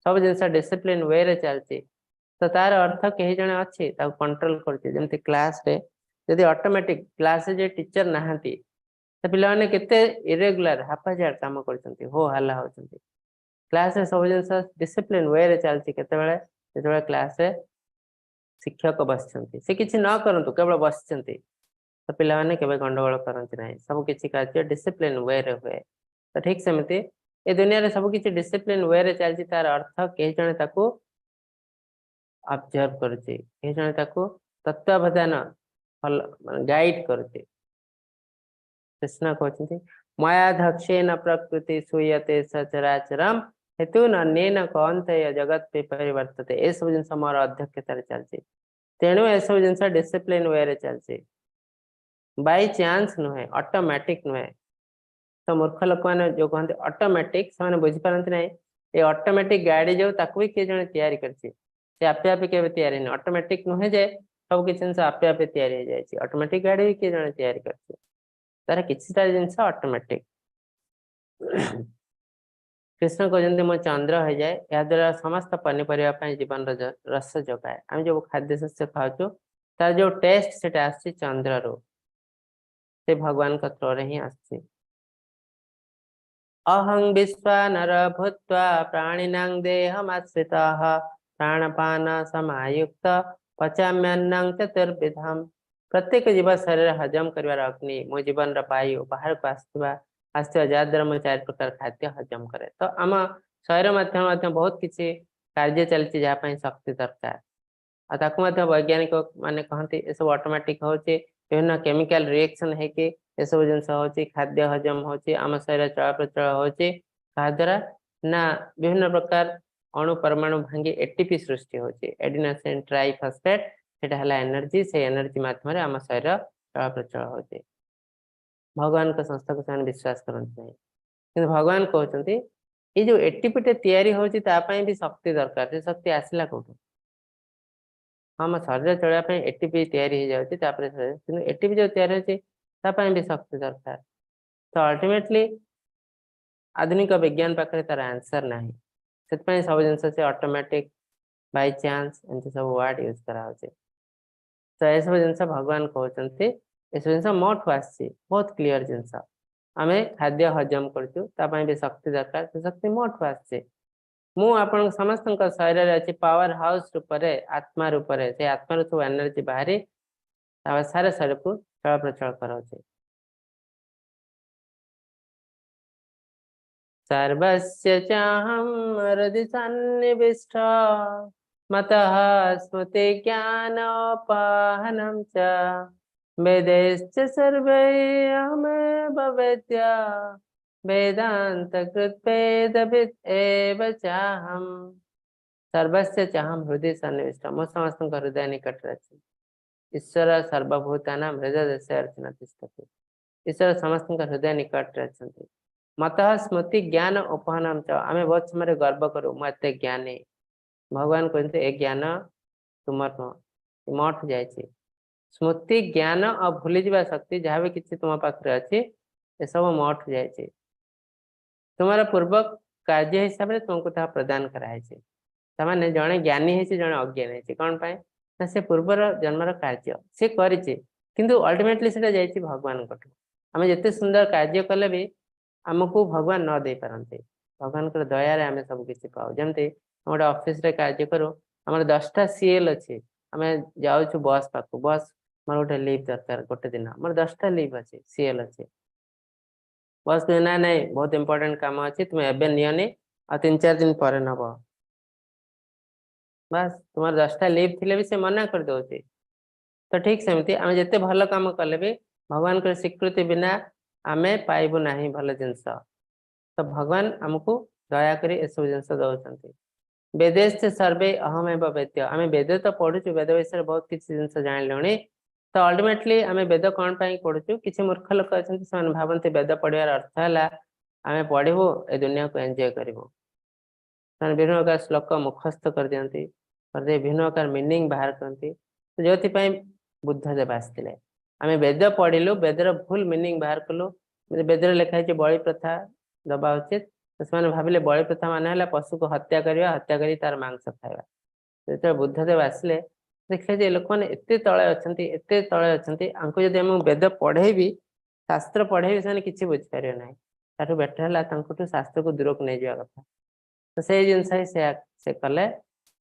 सब जिन डिसिप्लिन वे रे चलती तो तार अर्थ कहीं जड़े अच्छी कंट्रोल करती क्लास रे यदि ऑटोमेटिक क्लास जे टीचर नहांती तो पिला माने केते इरेगुलर हाफाजार काम करछंती हो हल्ला होछंती क्लास रे सब जिन डिसिप्लिन वे रे चलती केतेबेले जेतेबेले क्लास रे शिक्षक बसछंती से किछि न करंतु केवल बसछंती तो पिला माने केबे गंडगोल करंती नाही सब किछि कार्य डिसिप्लिन वे रे हुए तो ठीक सेमती ए दुनिया रे सब किछि डिसिप्लिन वे रे चलती तार अर्थ के जणे ताको ऑब्जर्व करछि के जणे ताको तत्वावधान गाइड करते कृष्ण कहते माया दक्षेण प्रकृति सूयते सचराचरम हेतु न कौंतेय जगत पे परिवर्तते ए सब जिन मोर अध्यक्षतार चलती तेणु ए सब जिन डिसिप्लिन वे रे चलती बाय चांस नुहे ऑटोमेटिक नुहे तो मूर्ख लोक मैंने जो कहते ऑटोमेटिक से बुझी पारती ना ये ऑटोमेटिक गाड़ी जो ताकू भी किए जने तैयारी करछि से आपे आपे केबे तैयारी नहीं ऑटोमेटिक नुहे जे सब किसी जिन आपे आपे तैयारी हो जाए ऑटोमेटिक गाड़ी भी किए जने तैयारी करछि तार किछिटा जिन ऑटोमेटिक कृष्ण कहते मो चंद्र हो जाए या द्वारा समस्त पनीपरिया जीवन रस जगाए आम जो खाद्य शस्य खाऊ तार जो टेस्ट से आसछि चंद्र रो से भगवान का थ्रो रे ही आसछि अहं विश्वानर भूत्वा प्राणिनां देहमाश्रितः प्राणपान समायुक्त पचाम्यन्नं चतुर्विधम् प्रत्येक जीव शरीर हजम कर अग्नि मो जीवन वायु बाहर को आसवा जहाद्वारा मो 4 प्रकार खाद्य हजम करे तो आम शरीर मध्य बहुत किसी कार्य चलती जहाँ शक्ति दरकार आ वैज्ञानिक माने कहते ये सब ऑटोमेटिक होचे विभिन्न केमिकल रिएक्शन है कि ये सब जिन होची खाद्य हजम होची आम शरीर चलप्रचल होची द्वारा ना विभिन्न प्रकार अणु परमाणु भांगी एटीपी सृष्टि होची एडिनोसिन ट्राइफॉस्फेट सेटा हला एनर्जी से एनर्जी माध्यम रे आम शरीर चलप्रचल होची भगवान का संस्था को से विश्वास करते नहीं कि भगवान कहते ये जो एटीपी टे तैयारी होची ता पई भी शक्ति दरकार से शक्ति आसला कोठो हम शरीर चलने एटीपी तैयारी हो जाए एटीपी जो तैयारी होती भी शक्ति दरकार तो अल्टीमेटली आधुनिक विज्ञान पाखे तार आंसर ना से सब जिन से ऑटोमेटिक बाय चांस एमती सब वर्ड यूज करा तो ये सब जिनस भगवान कहते ये सब जिनस मोठू आसी बहुत क्लीयर जिनस आम खाद्य हजम करूँ भी शक्ति दरकार से शक्ति मोठू आसे मु आपण समस्त शरीर अच्छी पावर हाउस रूप आत्मा रूप से आत्मा सब एनर्जी बाहरी सारे शरीर को चल प्रचल कराऊे सर्वस्य चाहं हृदि सन्निविष्ट मतः स्मृति ज्ञानोपाहनं च वेदैश्च सर्वै अहमेव वेद्य वेदान्तकृत् वेदविद् एव चाहं सर्वस्य चाहं हृदि सन्निविष्ट मो समस्त हृदय निकट अच्छे ईश्वर सर्वभूतानां हृदयस्य अर्चना तिष्ठति ईश्वर समस्त हृदय निकट अच्छे मत स्मृति ज्ञान उपहनम च आम बहुत समय गर्व करूँ मुझे ज्ञानी भगवान कहते ए ज्ञान तुम नुह मठ जाए स्मृति ज्ञान और भूली जा शक्ति जहाँ भी किसी तुम पाखे अच्छी ये सब मठ जाए तुम्हारा पूर्व कार्य हिसाब से तुमको ता प्रदान कराई ताने जड़े ज्ञानी है जड़े अज्ञानी है कौन पाए ना से पूर्वर जन्मर कार्य से करें किंतु अल्टीमेटली से जाइए भगवान आम जिते सुंदर कार्य कले भी आमको भगवान न दे पारते भगवान दयारे आम सब किसी पाऊ जमती गोटे ऑफिस रे कार्य करूँ आम 10टा सीएल अच्छे आम जाऊँ बस पाक बस मोर गोटे लिव दरकार गोटे दिन मोर 10टा लिव अच्छे सीएल अच्छे बस ना नहीं बहुत इंपोर्टेंट काम अच्छे तुम एवं नियनि आ 3-4 दिन पर नब बस तुम 10टा लिव थी भी से मना कर दे तो ठीक सेमती आम जिते भल कम कले भी भगवान को स्वीकृति बिना आमे पाइबु नाही भल जिनस तो भगवान आमको दयाकोरी एसब जिनस दौरान वेदेश सर्वे अहम एवं वेद्य आम वेद तो पढ़ुचु वेद विषय बहुत किसी जिन जान लुणी तो अल्टीमेटली आम वेद कौन पढ़ुचु किसी मूर्ख लोक अच्छा भावती वेद पढ़ार अर्थ है आम पढ़ू ए दुनिया को एंजॉय करूँ विभिन्न प्रकार श्लोक मुखस्थ कर दिखती विभिन्न प्रकार मीनिंग बाहर करती जो बुद्धदेव आसते आम वेद पढ़लु वेदर भूल मीनिंग बाहर कलु वेद लिखाई बलि प्रथा दबा उचित तो से भाविले बलि प्रथा मान पशु को हत्या करवा हत्या कर तार मांस खावा जो बुद्धदेव आसिले देखिए जे लोक मैंने एत तले अच्छा तले अच्छा जब मुझे वेद पढ़ेबी शास्त्र पढ़ेबी से किसी बुझीपारे ना ताठू बेटर है शास्त्र को दूर को नहीं जावा कथा तो से जिनस ही से कले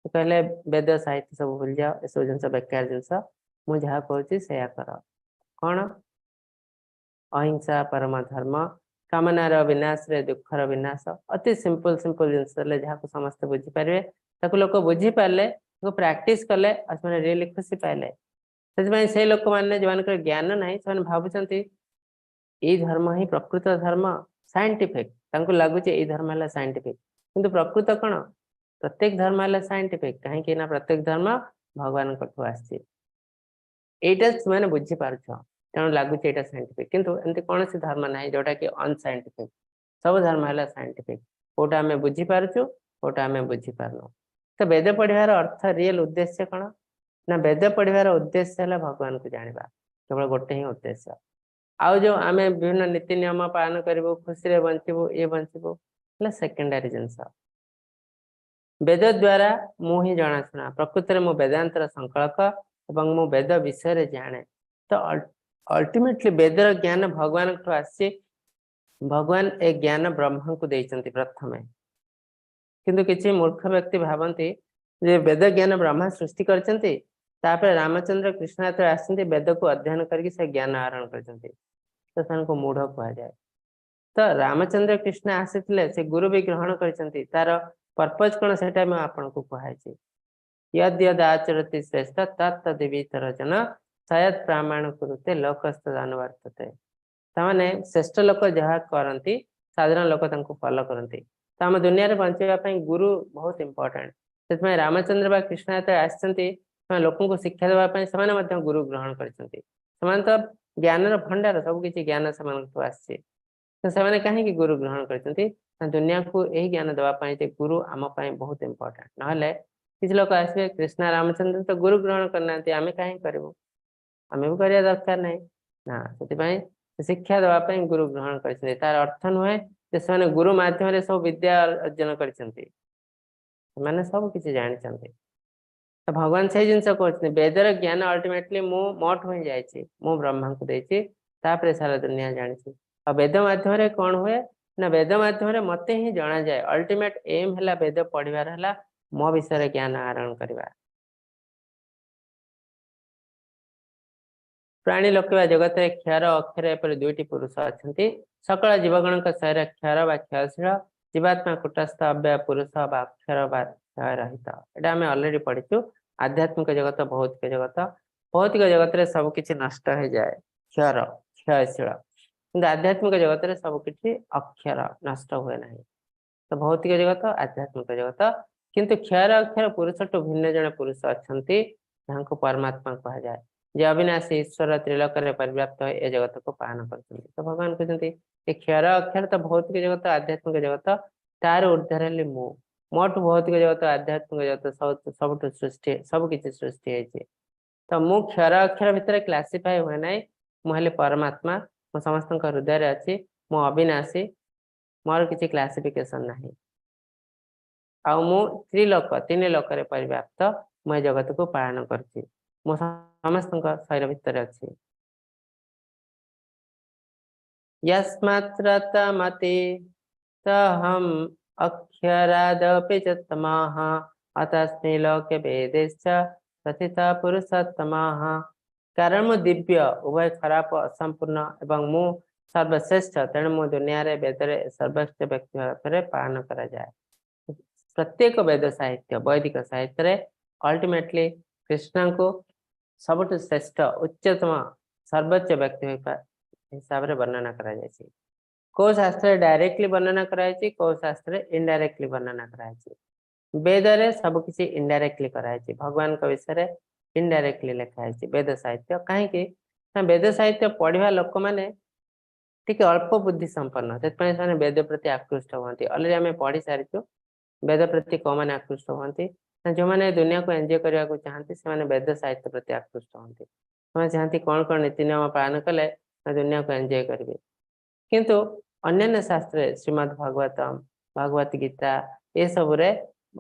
कहले वेद साहित्य सब भूल जाओ ये सब जिन बेकार जिनस मुझे जहाँ कहूँ से कर कौन अहिंसा परम धर्म कामनार विनाश रे दुखर विनाश अति सिंपल सिंपल जिनस जहाँ समस्त बुझीपारे लोक बुझीपारे प्राक्टिस कले रियली खुशी पाइले से लोक मैंने जो ज्ञान ना से भावुंट ये धर्म ही प्रकृत धर्म साइंटिफिक लगुच ये धर्म है साइंटिफिक किंतु प्रकृत कौन प्रत्येक धर्म है साइंटिफिक कहीं ना प्रत्येक धर्म भगवान एटा से बुझीपार तेणु लगुच ये साइंटिफिक किंतु एमती कौन सी धर्म ना जोटा कि अनसाइंटिफिक सब धर्म है साइंटिफिक कोटा आम बुझीपारचु कोटा आम बुझीपारनु तो वेद पढ़ार अर्थ रियल उद्देश्य कौन ना वेद पढ़ार उद्देश्य है भगवान को जाना केवल गोटे ही उद्देश्य आउ जो आम विभिन्न नीति नियम पालन करूँ खुशी बचबू ये बचबू सेकेंडरी जिनस वेद द्वारा मुझे जनाशुना प्रकृत में मु वेदांतर संकलक एवं मु वेद विषय जाने तो अल्टीमेटली वेदर ज्ञान भगवान आसी भगवान ए ज्ञान ब्रह्मा को देते प्रथम किंतु किसी मूर्ख व्यक्ति भावती जे वेद ज्ञान ब्रह्मा सृष्टि करते रामचंद्र कृष्ण आसते वेद को अध्ययन करके ज्ञान आहरण कर मूढ़ कह जाए तो रामचंद्र कृष्ण आसी से गुरु भी ग्रहण कर तार पर्पज कौन से आपन को कहुई यद यद आचरती श्रेष्ठ तत्तदेवीतर जन सयद प्रामाण कुरुते लोकस्त अनुवर्तते ताने श्रेष्ठ लोक जहाँ करती साधारण लोक फॉलो करती तो आम दुनिया रे बचाई गुरु बहुत इंपोर्टेंट से रामचंद्र कृष्ण आसती लोक को शिक्षा देवाई से गुरु ग्रहण कर तो ज्ञान भंडार सबकि ज्ञान से आसी तो से कहीं गुरु ग्रहण कर दुनिया को यही ज्ञान देवाई गुरु आम बहुत इंपोर्टेंट ना किसी लोग आसवे कृष्ण रामचंद्र तो गुरु ग्रहण करना आम कहीं करूँ आम भी करवा दरकार ना ना से शिक्षा देवाई गुरु ग्रहण कर तार अर्थ नुहे से गुरु माध्यम सब विद्या अर्जन कर सब किसी जानते तो भगवान से जिन कहते वेदर ज्ञान अल्टीमेटली मु मोठ हो जाए मु ब्रह्मा को देती तापर सारा दुनिया जानी आ वेद माध्यम कौन हुए ना वेद माध्यम मते ही जना जाए अल्टीमेट एम है वेद पढ़वार है मो विषय ज्ञान आहरण करवा प्राणी लोक जगत क्षर अक्षर एपरि दुईटी पुरुष अच्छा सकल जीवगण शरीर क्षर व क्षयशील जीवात्मा कुटस्थ अव्यय पुरुष व अक्षर व क्षय रहित एटा आम अलरेडी पढ़ीचु आध्यात्मिक जगत भौतिक जगत रे सबकि नष्ट हो जाए क्षर क्षयशील कि आध्यात्मिक जगत रे सबकि अक्षर नष्ट हुए ना तो भौतिक जगत आध्यात्मिक जगत किंतु क्षर अक्षर पुरुष टू भिन्न जन पुरुष अच्छा परमात्मा कह जाए जे अविनाशी ईश्वर त्रिलोक परिव्याप्त ए जगत को पालन करते तो भगवान कहते क्षर अक्षर तो भौतिक जगत आध्यात्मिक जगत तार ऊर्धर मु मोठ भौतिक जगत आध्यात्मिक जगत सब सृष्टि सबकि सृष्टि है तो मु क्षर अक्षर भितर क्लासीफाई हुए ना मुझे परमात्मा मो समस्त हृदय अच्छी मो अविनाशी मोर किसी क्लासिफिकेशन ना आउ मु त्रिलोक तीन लोक परिव्याप्त मु जगत को पालन करछि मो समस्त शरीर भितर अच्छी यस्मात्रतमति सहम अक्षरादपि च तमः अतस्मै लोके वेदेश्च प्रथिता पुरुषोत्तमः कारण मु दिव्य उभय खराब असंपूर्ण एवं मु सर्वश्रेष्ठ तेणु मो दुनिया रे वेद सर्वश्रेष्ठ व्यक्ति भाव पालन करा जाए प्रत्येक वेद साहित्य वैदिक साहित्य अल्टीमेटली कृष्ण को सबुठ श्रेष्ठ उच्चतम सर्वोच्च व्यक्ति हिसाब से वर्णना करा जायछि को शास्त्र डायरेक्टली वर्णना कराई को शास्त्र इनडायरेक्टली वर्णना कराई वेद रे सब किसी इनडायरेक्टली कराई भगवान का विषय इनडायरेक्टली लिखा है वेद साहित्य कहीं वेद साहित्य पढ़ा लोक मैंने टिके अल्प बुद्धि संपन्न से वेद प्रति आकृष्ट होती अलरेडी आम पढ़ी सारी वेद प्रति कौ मैंने आकृष्ट होती जो मैंने दुनिया को एंजॉय करने को चाहती से वेद साहित्य प्रति आकृष्ट होती से चाहती कौन कौन नीति नियम पालन कले दुनिया को एंजॉय करेंगे किंतु अन्य शास्त्र श्रीमद् भागवतम भागवत गीता ये सब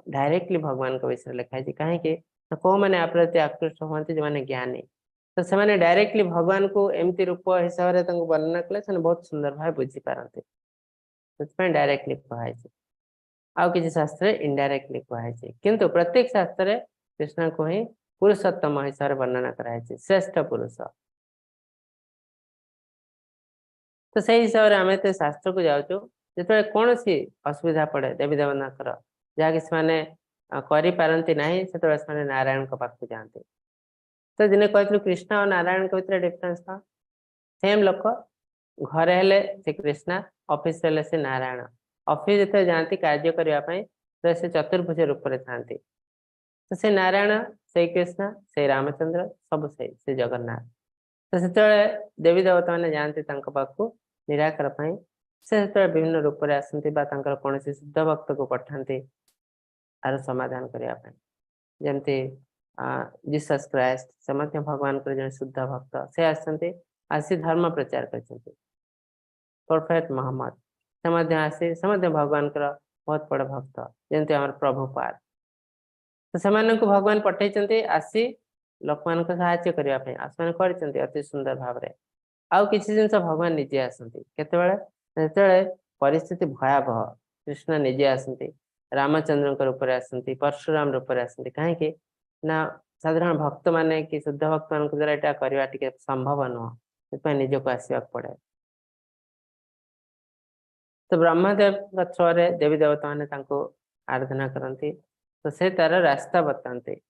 डायरेक्टली भगवान का विषय लिखाई कहीं कौ मैंने आप प्रति आकृष्ट होती जो मैंने ज्ञानी तो से डायरेक्टली भगवान को एमती रूप हिसाब से वर्णना कले बहुत सुंदर भाव बुझी पारती डायरेक्टली कहुई आउ किसी शास्त्र इनडायरेक्टली कहुई किंतु प्रत्येक शास्त्र कृष्ण को ही पुरुषोत्तम हिसाब से वर्णना कराई श्रेष्ठ पुरुष तो से हिसाब से आम तो शास्त्र को जाऊँ जो कौन सी असुविधा पड़े देवी देवता जहाँकि से ना नारायण पाक जाते तो दिने कहते कृष्ण और नारायण के भीतर डिफरेंस था सेम लोक घरे हेले से कृष्णा ऑफिस से नारायण ऑफिस जो जाती कार्य करने तो से चतुर्भुज रूप में था तो से नारायण से कृष्ण से रामचंद्र सब से जगन्नाथ तो से देवी देवता मैंने जाती पाखु निराकर से विभिन्न रूप में आसती कौन शुद्ध भक्त को पठाते आर समाधान करने जमती जीसस क्राइस्ट से भगवान को जो शुद्ध भक्त से आसी धर्म प्रचार करते परफेक्ट मोहम्मद से आसी से भगवान बहुत बड़ भक्त जमती आम प्रभुपाद तो से भगवान पठे आसी लोक मान साहाय्य करने कर अति सुंदर भाव में आउ किसी जिन भगवान निजे आसती केतबेले परिस्थिति भयावह कृष्ण निजे आसती रामचंद्र रूप में आसती परशुराम रूप में आसती कहीं ना साधारण भक्त माने कि शुद्ध भक्त मान द्वारा यहाँ करवा संभव नुह से निजक आसवाक पड़े तो ब्रह्मदेव थ्रो देवी देवता मैंने आराधना करती तो से तार रास्ता बताते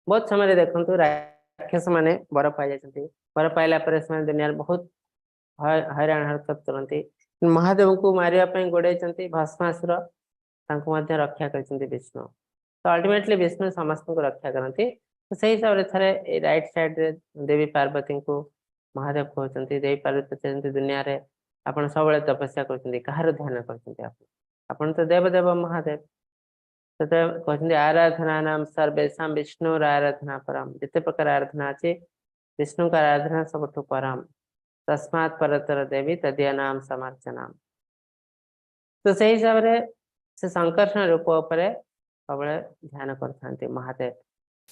बहुत समय देखते राक्षस मैंने वर पाई जाती वर पाइला दुनिया बहुत हैरान हरकत करती महादेव को मारे गोड़े भस्मासुर रक्षा कर विष्णु तो अल्टीमेटली विष्णु समस्त को रक्षा करती तो सही हिसाब से थे राइट साइड रे देवी पार्वती को महादेव कहते देवी पार्वती कहते दुनिया रे आपन सब तपस्या करते कहार ध्यान करते तो देवदेव महादेव तो कहते आराधना नाम सर्वेशा विष्णु आराधना परम जिते प्रकार आराधना अच्छी विष्णु का आराधना सबुठ परम तस्मात् परतर देवी तदिया नाम समर्चनाम तो सही हिसाब से संकर्षण रूप सब ध्यान करते महादेव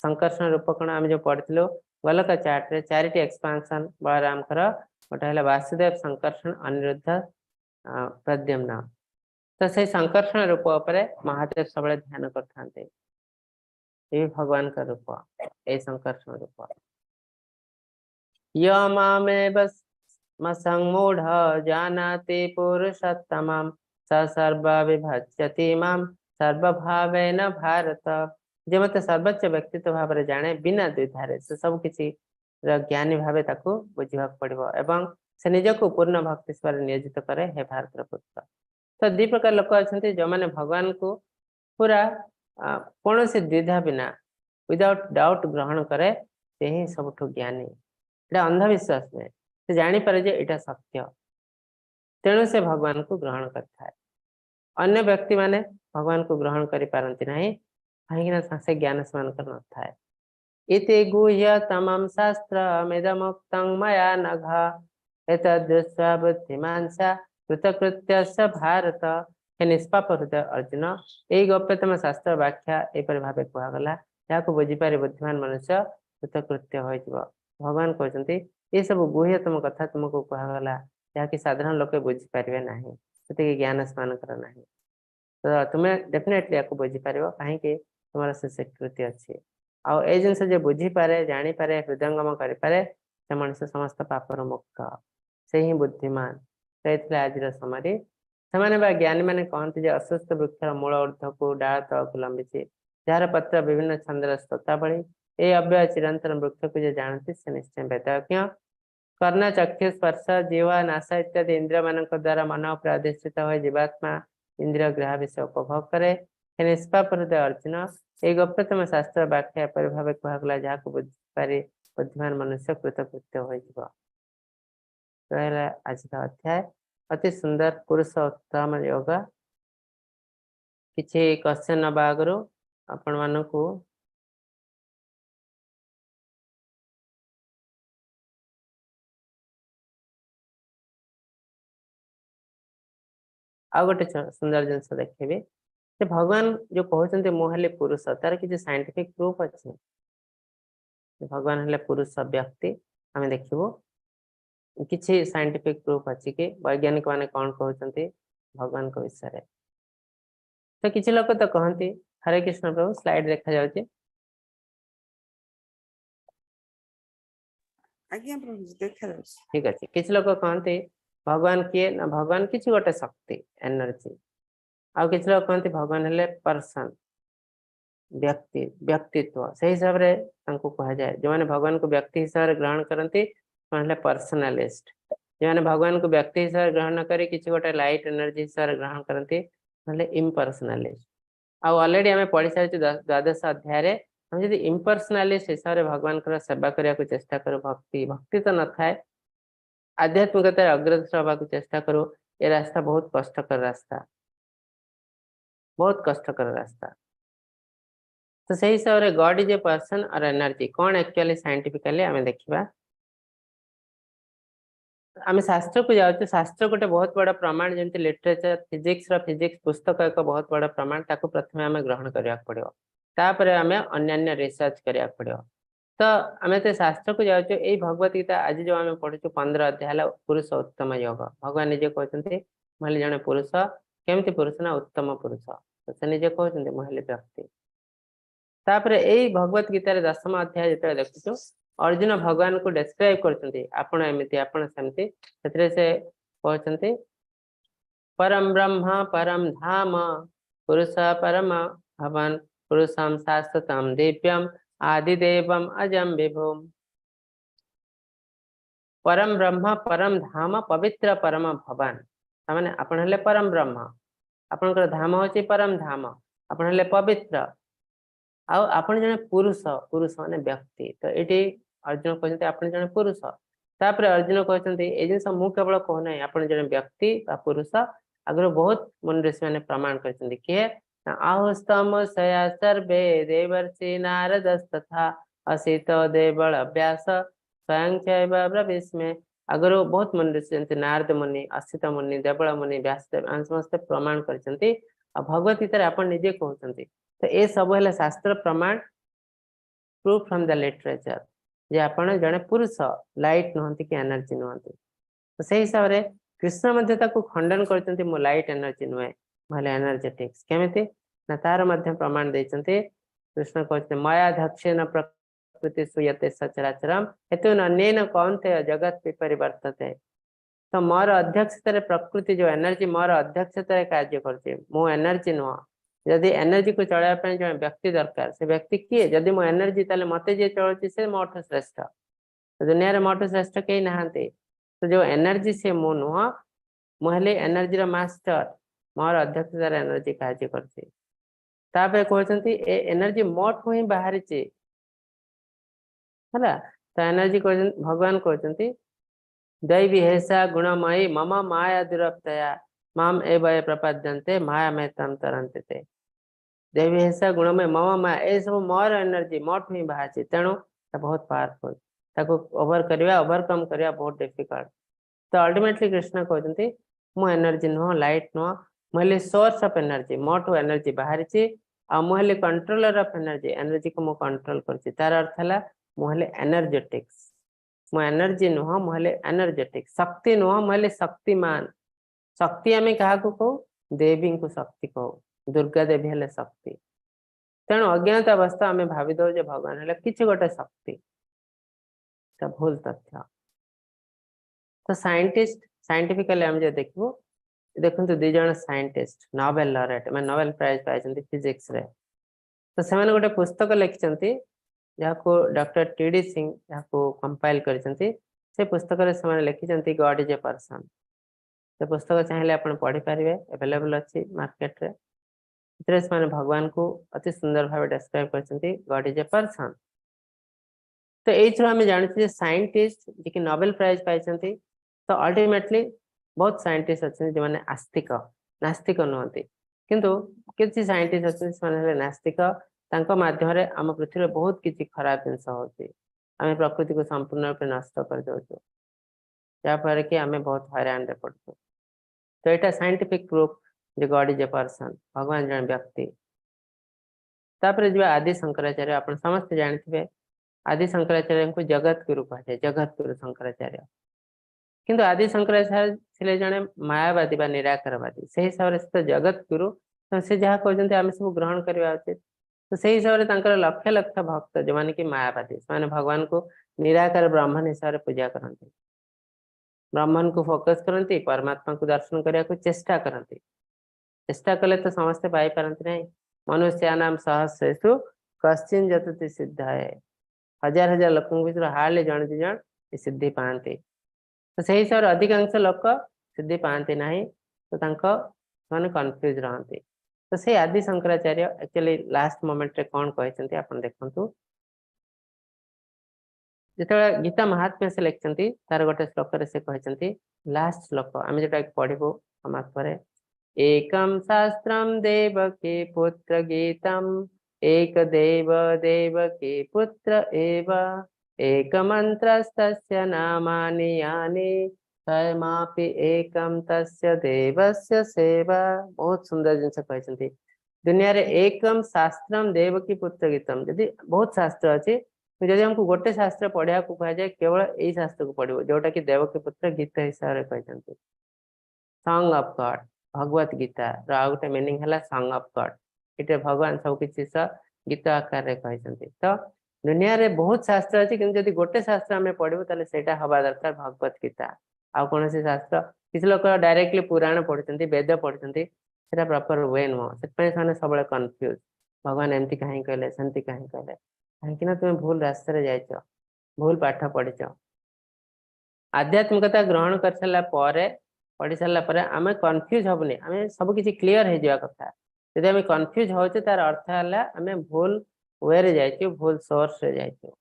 संकर्षण रूप कौन आम जो पढ़िलु गोलक चार्ट रे चारिटी एक्सपांशन बलराम गोटे है वासुदेव संकर्षण अनिरुद्ध प्रद्युम्न तो से संकर्षण रूप महादेव सब ध्यान करते ये भगवान का रूप ये संकर्षण रूप यमेव संमूढ़ जानाति पुरुषोत्तमं स सर्व विभज्यति मां सर्वभावेन भारत जे मत सर्वोच्च व्यक्तित्व भाव में जाने बिना द्विधारे से सब किसी ज्ञानी भावे ताको बुझा पड़ो एवं से निजक पूर्ण भक्ति स्वर नियोजित करे हे भारत पुत्र तो दी प्रकार लोक अच्छा जो मैंने भगवान को पूरा कौन से द्विधा बिना विदाउट डाउट ग्रहण करे से ही सबुठ ज्ञानी एटा अंधविश्वास नहीं से जानीपे जे यहाँ सत्य तेणु से भगवान को ग्रहण करता है अन्य व्यक्ति माने भगवान को ग्रहण करि पारंती नहीं कहीं से ज्ञान स्मरण कर न था इति गुह्यतमं शास्त्रमिदमुक्तं मया नघ एतद्दृष्ट्वा बुद्धिमान् स कृतकृत्यस्य भारत हे निष्पाप हृदय अर्जुन यही गोप्यतम शास्त्र व्याख्या एपरि भावे कहगला यहाँ बुझीपारे बुद्धिमान मनुष्य कृतकृत्य हो भगवान कहते ये सब गुह्यतम कथा तुमको कहगला जहाँकि साधारण लोके बुझीपारे ना से ज्ञान स्मरण कर ना तो तुम्हें डेफिनेटली आपको बुझीपार कहीं तुम से स्वीकृति अच्छी आउ ए जिनस जो बुझीपे जानीपे हृदयंगम करें से मनुष्य समस्त पापर मुक्त से ही बुद्धिमान तो ये आज समय से ज्ञानी मैंने कहते अस्वस्थ वृक्षर मूल ऊर्ध को डाल तल को लंबी जार पत्र विभिन्न छंदर स्तोता भली ये अव्यय चिरंतन वृक्ष को जो जानती से निश्चय वेदज्ञ कर्ण चक्षु स्पर्श जीवा नासा इत्यादि इंद्रिय मान द्वारा मन प्रादेशित हो जीवात्मा इंद्रिय ग्रह विषय उपभोग करे निष्पाप हृदय अर्जुन ये गोप्यतम शास्त्र व्याख्या पर भाव कहगला जहाँ को बुझीपारे बुद्धिमान मनुष्य कृतकृत्य हो आज का अध्याय अति सुंदर पुरुषोत्तम योग किसी क्वेश्चन नवा आगु आपण मानकु आ गोटे सुंदर जिनस देखिए भगवान जो कहते मुझे पुरुष तार किसी साइंटिफिक प्रूफ अच्छे भगवान हेले पुरुष व्यक्ति आम देखू किसी साइंटिफिक प्रूफ अच्छी कि वैज्ञानिक माने कौन कहते भगवान को विषय तो किसी लोग तो कहते हरे कृष्ण प्रभु स्लाइड देखा जाउछि आज्ञा प्रभु देखा जाउछि ठीक अच्छे किसी लोग कहते भगवान किए ना भगवान किसी गोटे शक्ति एनर्जी आउ किसी लोग कहते भगवान हेले पर्सन व्यक्ति व्यक्तित्व से हिसाब से कह जाए जो मैंने भगवान को व्यक्ति हिसाब से ग्रहण करती पर्सनालिस्ट जो मैंने भगवान को व्यक्ति हिसाब से ग्रहण करी किसी गोटे लाइट एनर्जी हिसाब से ग्रहण करती इम्पर्सनालिस्ट आउ ऑलरेडी आम पढ़ी सारी द्वादश अध्याय हम जब इम्पर्सनालिस्ट हिसाब से भगवान को सेवा करने को चेष्टा करूँ भक्ति भक्ति तो न थाए आध्यात्मिकता अग्रसर हवा चेष्टा करूँ ये रास्ता बहुत कष्टकर रास्ता बहुत कष्टकर रास्ता तो सही हिसाब से गॉड इज ए पर्सन और एनर्जी कौन एक्चुअली साइंटिफिकली आम देखा आम शास्त्र को जाऊँ शास्त्र गोटे बहुत बड़ा प्रमाण जमी लिटरेचर फिजिक्स पुस्तक एक बहुत बड़ा प्रमाण ताको प्रथम आम ग्रहण करने पड़ो तापर आम अन्य रिसर्च करने पड़ो तो आम तो शास्त्र को जाऊँ यही भगवत गीता आज जो आम पढ़ु 15 अध्याय पुरुषोत्तम योग भगवान निजे कहते मुझे जड़े पुरुष केमती पुरुष ना उत्तम पुरुष तो से निजे कहते मुझे व्यक्ति तापर यही भगवत गीतार 10th अध्याय जो देखु अर्जुन भगवान को डेस्क्राइब करते आपण एमती आपण सेमती से कहते परम ब्रह्म परम धाम पुरुष परम भवन पुरुषम शाश्वतम दिव्यम आदिदेवम अजम विभुम परम ब्रह्म परम धाम पवित्र परम भवन माने आपण हेले परम ब्रह्म आपनकर धाम होची परम धाम आपण हेले पवित्र आपण जने पुरुष पुरुष माने व्यक्ति तो ये अर्जुन कहते आपण जने पुरुष तापर अर्जुन कहते ये जिन मु केवल कहना आपण जने व्यक्ति पुरुष आगु बहुत मन ऋषि मैंने प्रमाण करते किए आहुस्तम सया सर्वे देवर्षि नारदस्तथा असित देवल अभ्यास स्वयं ब्रविस्मे आगु बहुत मन ऋषि नारद मुनि असित मुनि देवल मुनि व्यासदेव समस्त प्रमाण करते भगवत गीता आप निजे कहते तो ये सब है शास्त्र प्रमाण प्रूफ फ्रॉम द लिटरेचर जे आपण जड़े पुरुष लाइट नुहति कि एनर्जी नुहति तो से हिसाब से कृष्ण मध्य ताको खंडन करचंती मो लाइट एनर्जी नुहे भले एनर्जेटिक्स केमिति ना तार मध्य प्रमाण देचंती कृष्ण कहते माया धक्षेन प्रकृति सुयते सचराचरम हेतु अन्येन कौन्तेय जगत परिवर्तते तो मोर अध्यक्षतार प्रकृति जो एनर्जी मोर अध्यक्षतार कार्य करछे मो एनर्जी नुह जदि एनर्जी को चलाया पय जो व्यक्ति दरकार से व्यक्ति किए जदि मो एनर्जी ताले मते जे चलछि से मोठ श्रेष्ठ तो दुनिया रे मोठ श्रेष्ठ केही नाहंते तो जो एनर्जी से मो नुह मोहले एनर्जी रो मास्टर मोर अध्यक्षतार एनर्जी कार्य करछे तापे कहचंती ए एनर्जी मोठ ही बाहर चे हला तो एनर्जी भगवान कहचंती दैवी हेसा गुणमयी मम माया दुरप्तया माम एवं प्रपद्यन्ते माया में तम तरंते ते देवी हेसा गुणमय मम माया ए सब मोर एनर्जी मोठ ही बाहर चे तेणु बहुत पावरफुल ताको ओवरकम करवा बहुत डिफिकल्ट तो अल्टीमेटली कृष्ण कहते मु एनर्जी नुह लाइट नुह मुझे source of energy Motu energy बाहरी मुझे कंट्रोलर ऑफ एनर्जी एनर्जी को मु कंट्रोल कर तार अर्थ है मुझे एनर्जेटिक्स मो एनर्जी नुह मुझे एनर्जेटिक शक्ति नुह मुझे शक्तिमान शक्ति आम क्या कहू देवी को शक्ति कहू दुर्गा देवी हेले शक्ति तेणु अज्ञात अवस्था आम भावी दौ भगवान हेले किसी गोटे शक्ति भूल तथ्य तो साइंटिस्ट साइंटिफिकली आम जो देखू देखो दी जन साइंटिस्ट नोबेल लॉरेट मैं नोबेल प्राइज पाई फिजिक्स रे तो से गोटे पुस्तक लिखिं जहाँ डॉक्टर टी.डी. सिंह जहाँ कंपाइल कर पुस्तक लिखिं गॉड इज ए पर्सन से पुस्तक चाहिए आप पढ़ी पारे अवेलेबल अच्छी मार्केट रे से भगवान को अति सुंदर भाव डेस्क्राइब कर गॉड इज ए पर्सन तो ये आम जानते साइंटिस्ट जी नोबेल प्राइज पाई तो अल्टीमेटली बहुत साइंटिस्ट अच्छे जो मैंने आस्तिक नास्तिक नुहति किंतु किसी साइंटिस्ट अच्छे नास्तिक माध्यम आम पृथ्वी बहुत किसी खराब जिनस होमें प्रकृति को संपूर्ण रूप नष्ट कर दौचु जहाँफल कि आम बहुत हैरान पड़ू तो यहाँ साइंटिफिक प्रूफ जो गॉड इज ए पर्सन भगवान जन व्यक्ति तापर जो आदि शंकराचार्य आप समस्त जानते आदि शंकराचार्य को जगत गुरु कहे जगत गुरु शंकराचार्य किंतु आदि शंकराचार्य जड़े मायावादी बा निराकारवादी से हिसाब से तो जगत गुरु तो से जहाँ कहते आम सब ग्रहण करवा उचित तो से हिसाब से लक्ष लक्ष भक्त जो मैंने कि मायावादी से भगवान को निराकार ब्रह्मण हिसाब से पूजा करते ब्रह्मण को फोकस करती परमात्मा को दर्शन करने को चेष्टा करती चेष्टा कले तो समस्ते पाई पारती नहीं मनुष्यानाम सहस्रेषु कश्चिन जतति सिद्ध है हजार हजार लोक भर हार्डली जन दि जन सिद्धि पाते तो से हिसाब से अधिकांश लोक सिद्धि पाते ना तो मैंने कन्फ्यूज रहते तो से आदि शंकराचार्य एक्चुअली लास्ट मोमेंट रे कौन कहते आप देखु जो गीता महात्म्य से लिखिं तार गोटे श्लोक से कहते लास्ट श्लोक आम जो पढ़ू समाप्त एकम शास्त्रम देवकी पुत्र गीतम एक देव देवकी पुत्र एव एक मंत्रस्तस्य नामानि यानि तयमापि एकम तस्य देवस्य सेवा बहुत सुंदर जिनस कहते दुनिया रे एकम शास्त्रम देवकी पुत्र गीतम यदि बहुत शास्त्र अच्छे जदि हमको गोटे शास्त्र पढ़ा को कह जाए केवल यही शास्त्र को पढ़ो जोटा कि देवकी पुत्र गीत हिसाब से कहते song of God Bhagavad Gita आ गोटे मीनिंग है सॉन्ग ऑफ गॉड ये भगवान सब किसी गीत आकार कहते तो दुनिया रे बहुत शास्त्र अच्छी कि जब गोटे शास्त्र आम पढ़ू तो हवा दरकार भगवत गीता आउ कौन शास्त्र किसी लोग डायरेक्टली पुराण पढ़ते वेद पढ़ते प्रॉपर वे नुह से सब कन्फ्यूज भगवान एमती कहीं कहले सेमती कहीं कहले कहीं तुम भूल रास्ते जाइच भूल पाठ पढ़ीच आध्यात्मिकता ग्रहण कर सारा पढ़ी सारा आम कन्फ्यूज हेबुनि आम सब किसी क्लीयर हो जावा कथा यदि आम कन्फ्यूज होचे तार अर्थ है आम भूल वे रे जाइछु भूल सोर्स रे जाइछु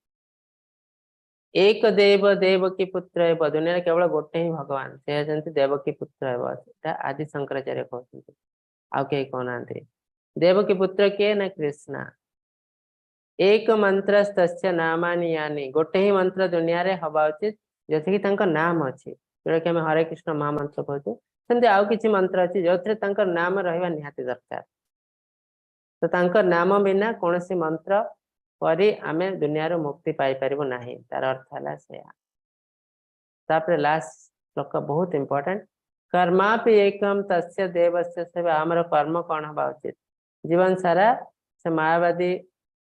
एक देव देवकी पुत्र एव दुनिया केवल गोटे ही भगवान से होती देवकी पुत्र एव आदि शंकराचार्य कहते आउ कहीं कहना देवकी पुत्र किए ना कृष्णा एक मंत्र तस्य नामानि यानि गोटे ही मंत्र दुनिया रे हवा उचित जो कि नाम अच्छी जोटा कि हरे कृष्ण महामंत्र कहते सेमती आउ किसी मंत्र अच्छी जो थे नाम रहा निहाती दरकार तो नाम बिना कौन सी मंत्र करी आमे दुनिया रो मुक्ति पाई परिबो नाही तार अर्थ हला से तापर लास्ट श्लोक बहुत इंपोर्टेंट कर्मापि एकम तस्य देवस्य सेवा हमर कर्म कौन हवा उचित जीवन सारा से मायावादी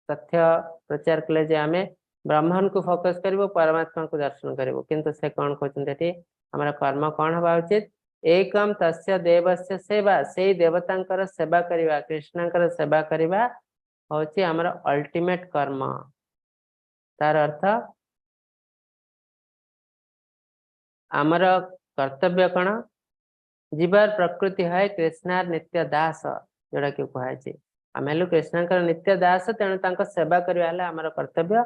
तथ्य प्रचार कले जे आमे ब्राह्मण को फोकस करिवो परमात्मा को दर्शन करिवो किंतु से कौन कहते हमारा कर्म कौन हवा उचित एकम तस्य देवस्य सेवा से देवतांकर सेवा करिवा कृष्णंकर सेवा करिवा होची हमर अल्टीमेट कर्म तार अर्थ आमर कर्तव्य कौन जीवार प्रकृति है कृष्णार नित्य दास जोड़ा कि कहुचे आम हेलु कृष्णकर नित्य दास तेणु तांको सेवा करवा आमर कर्तव्य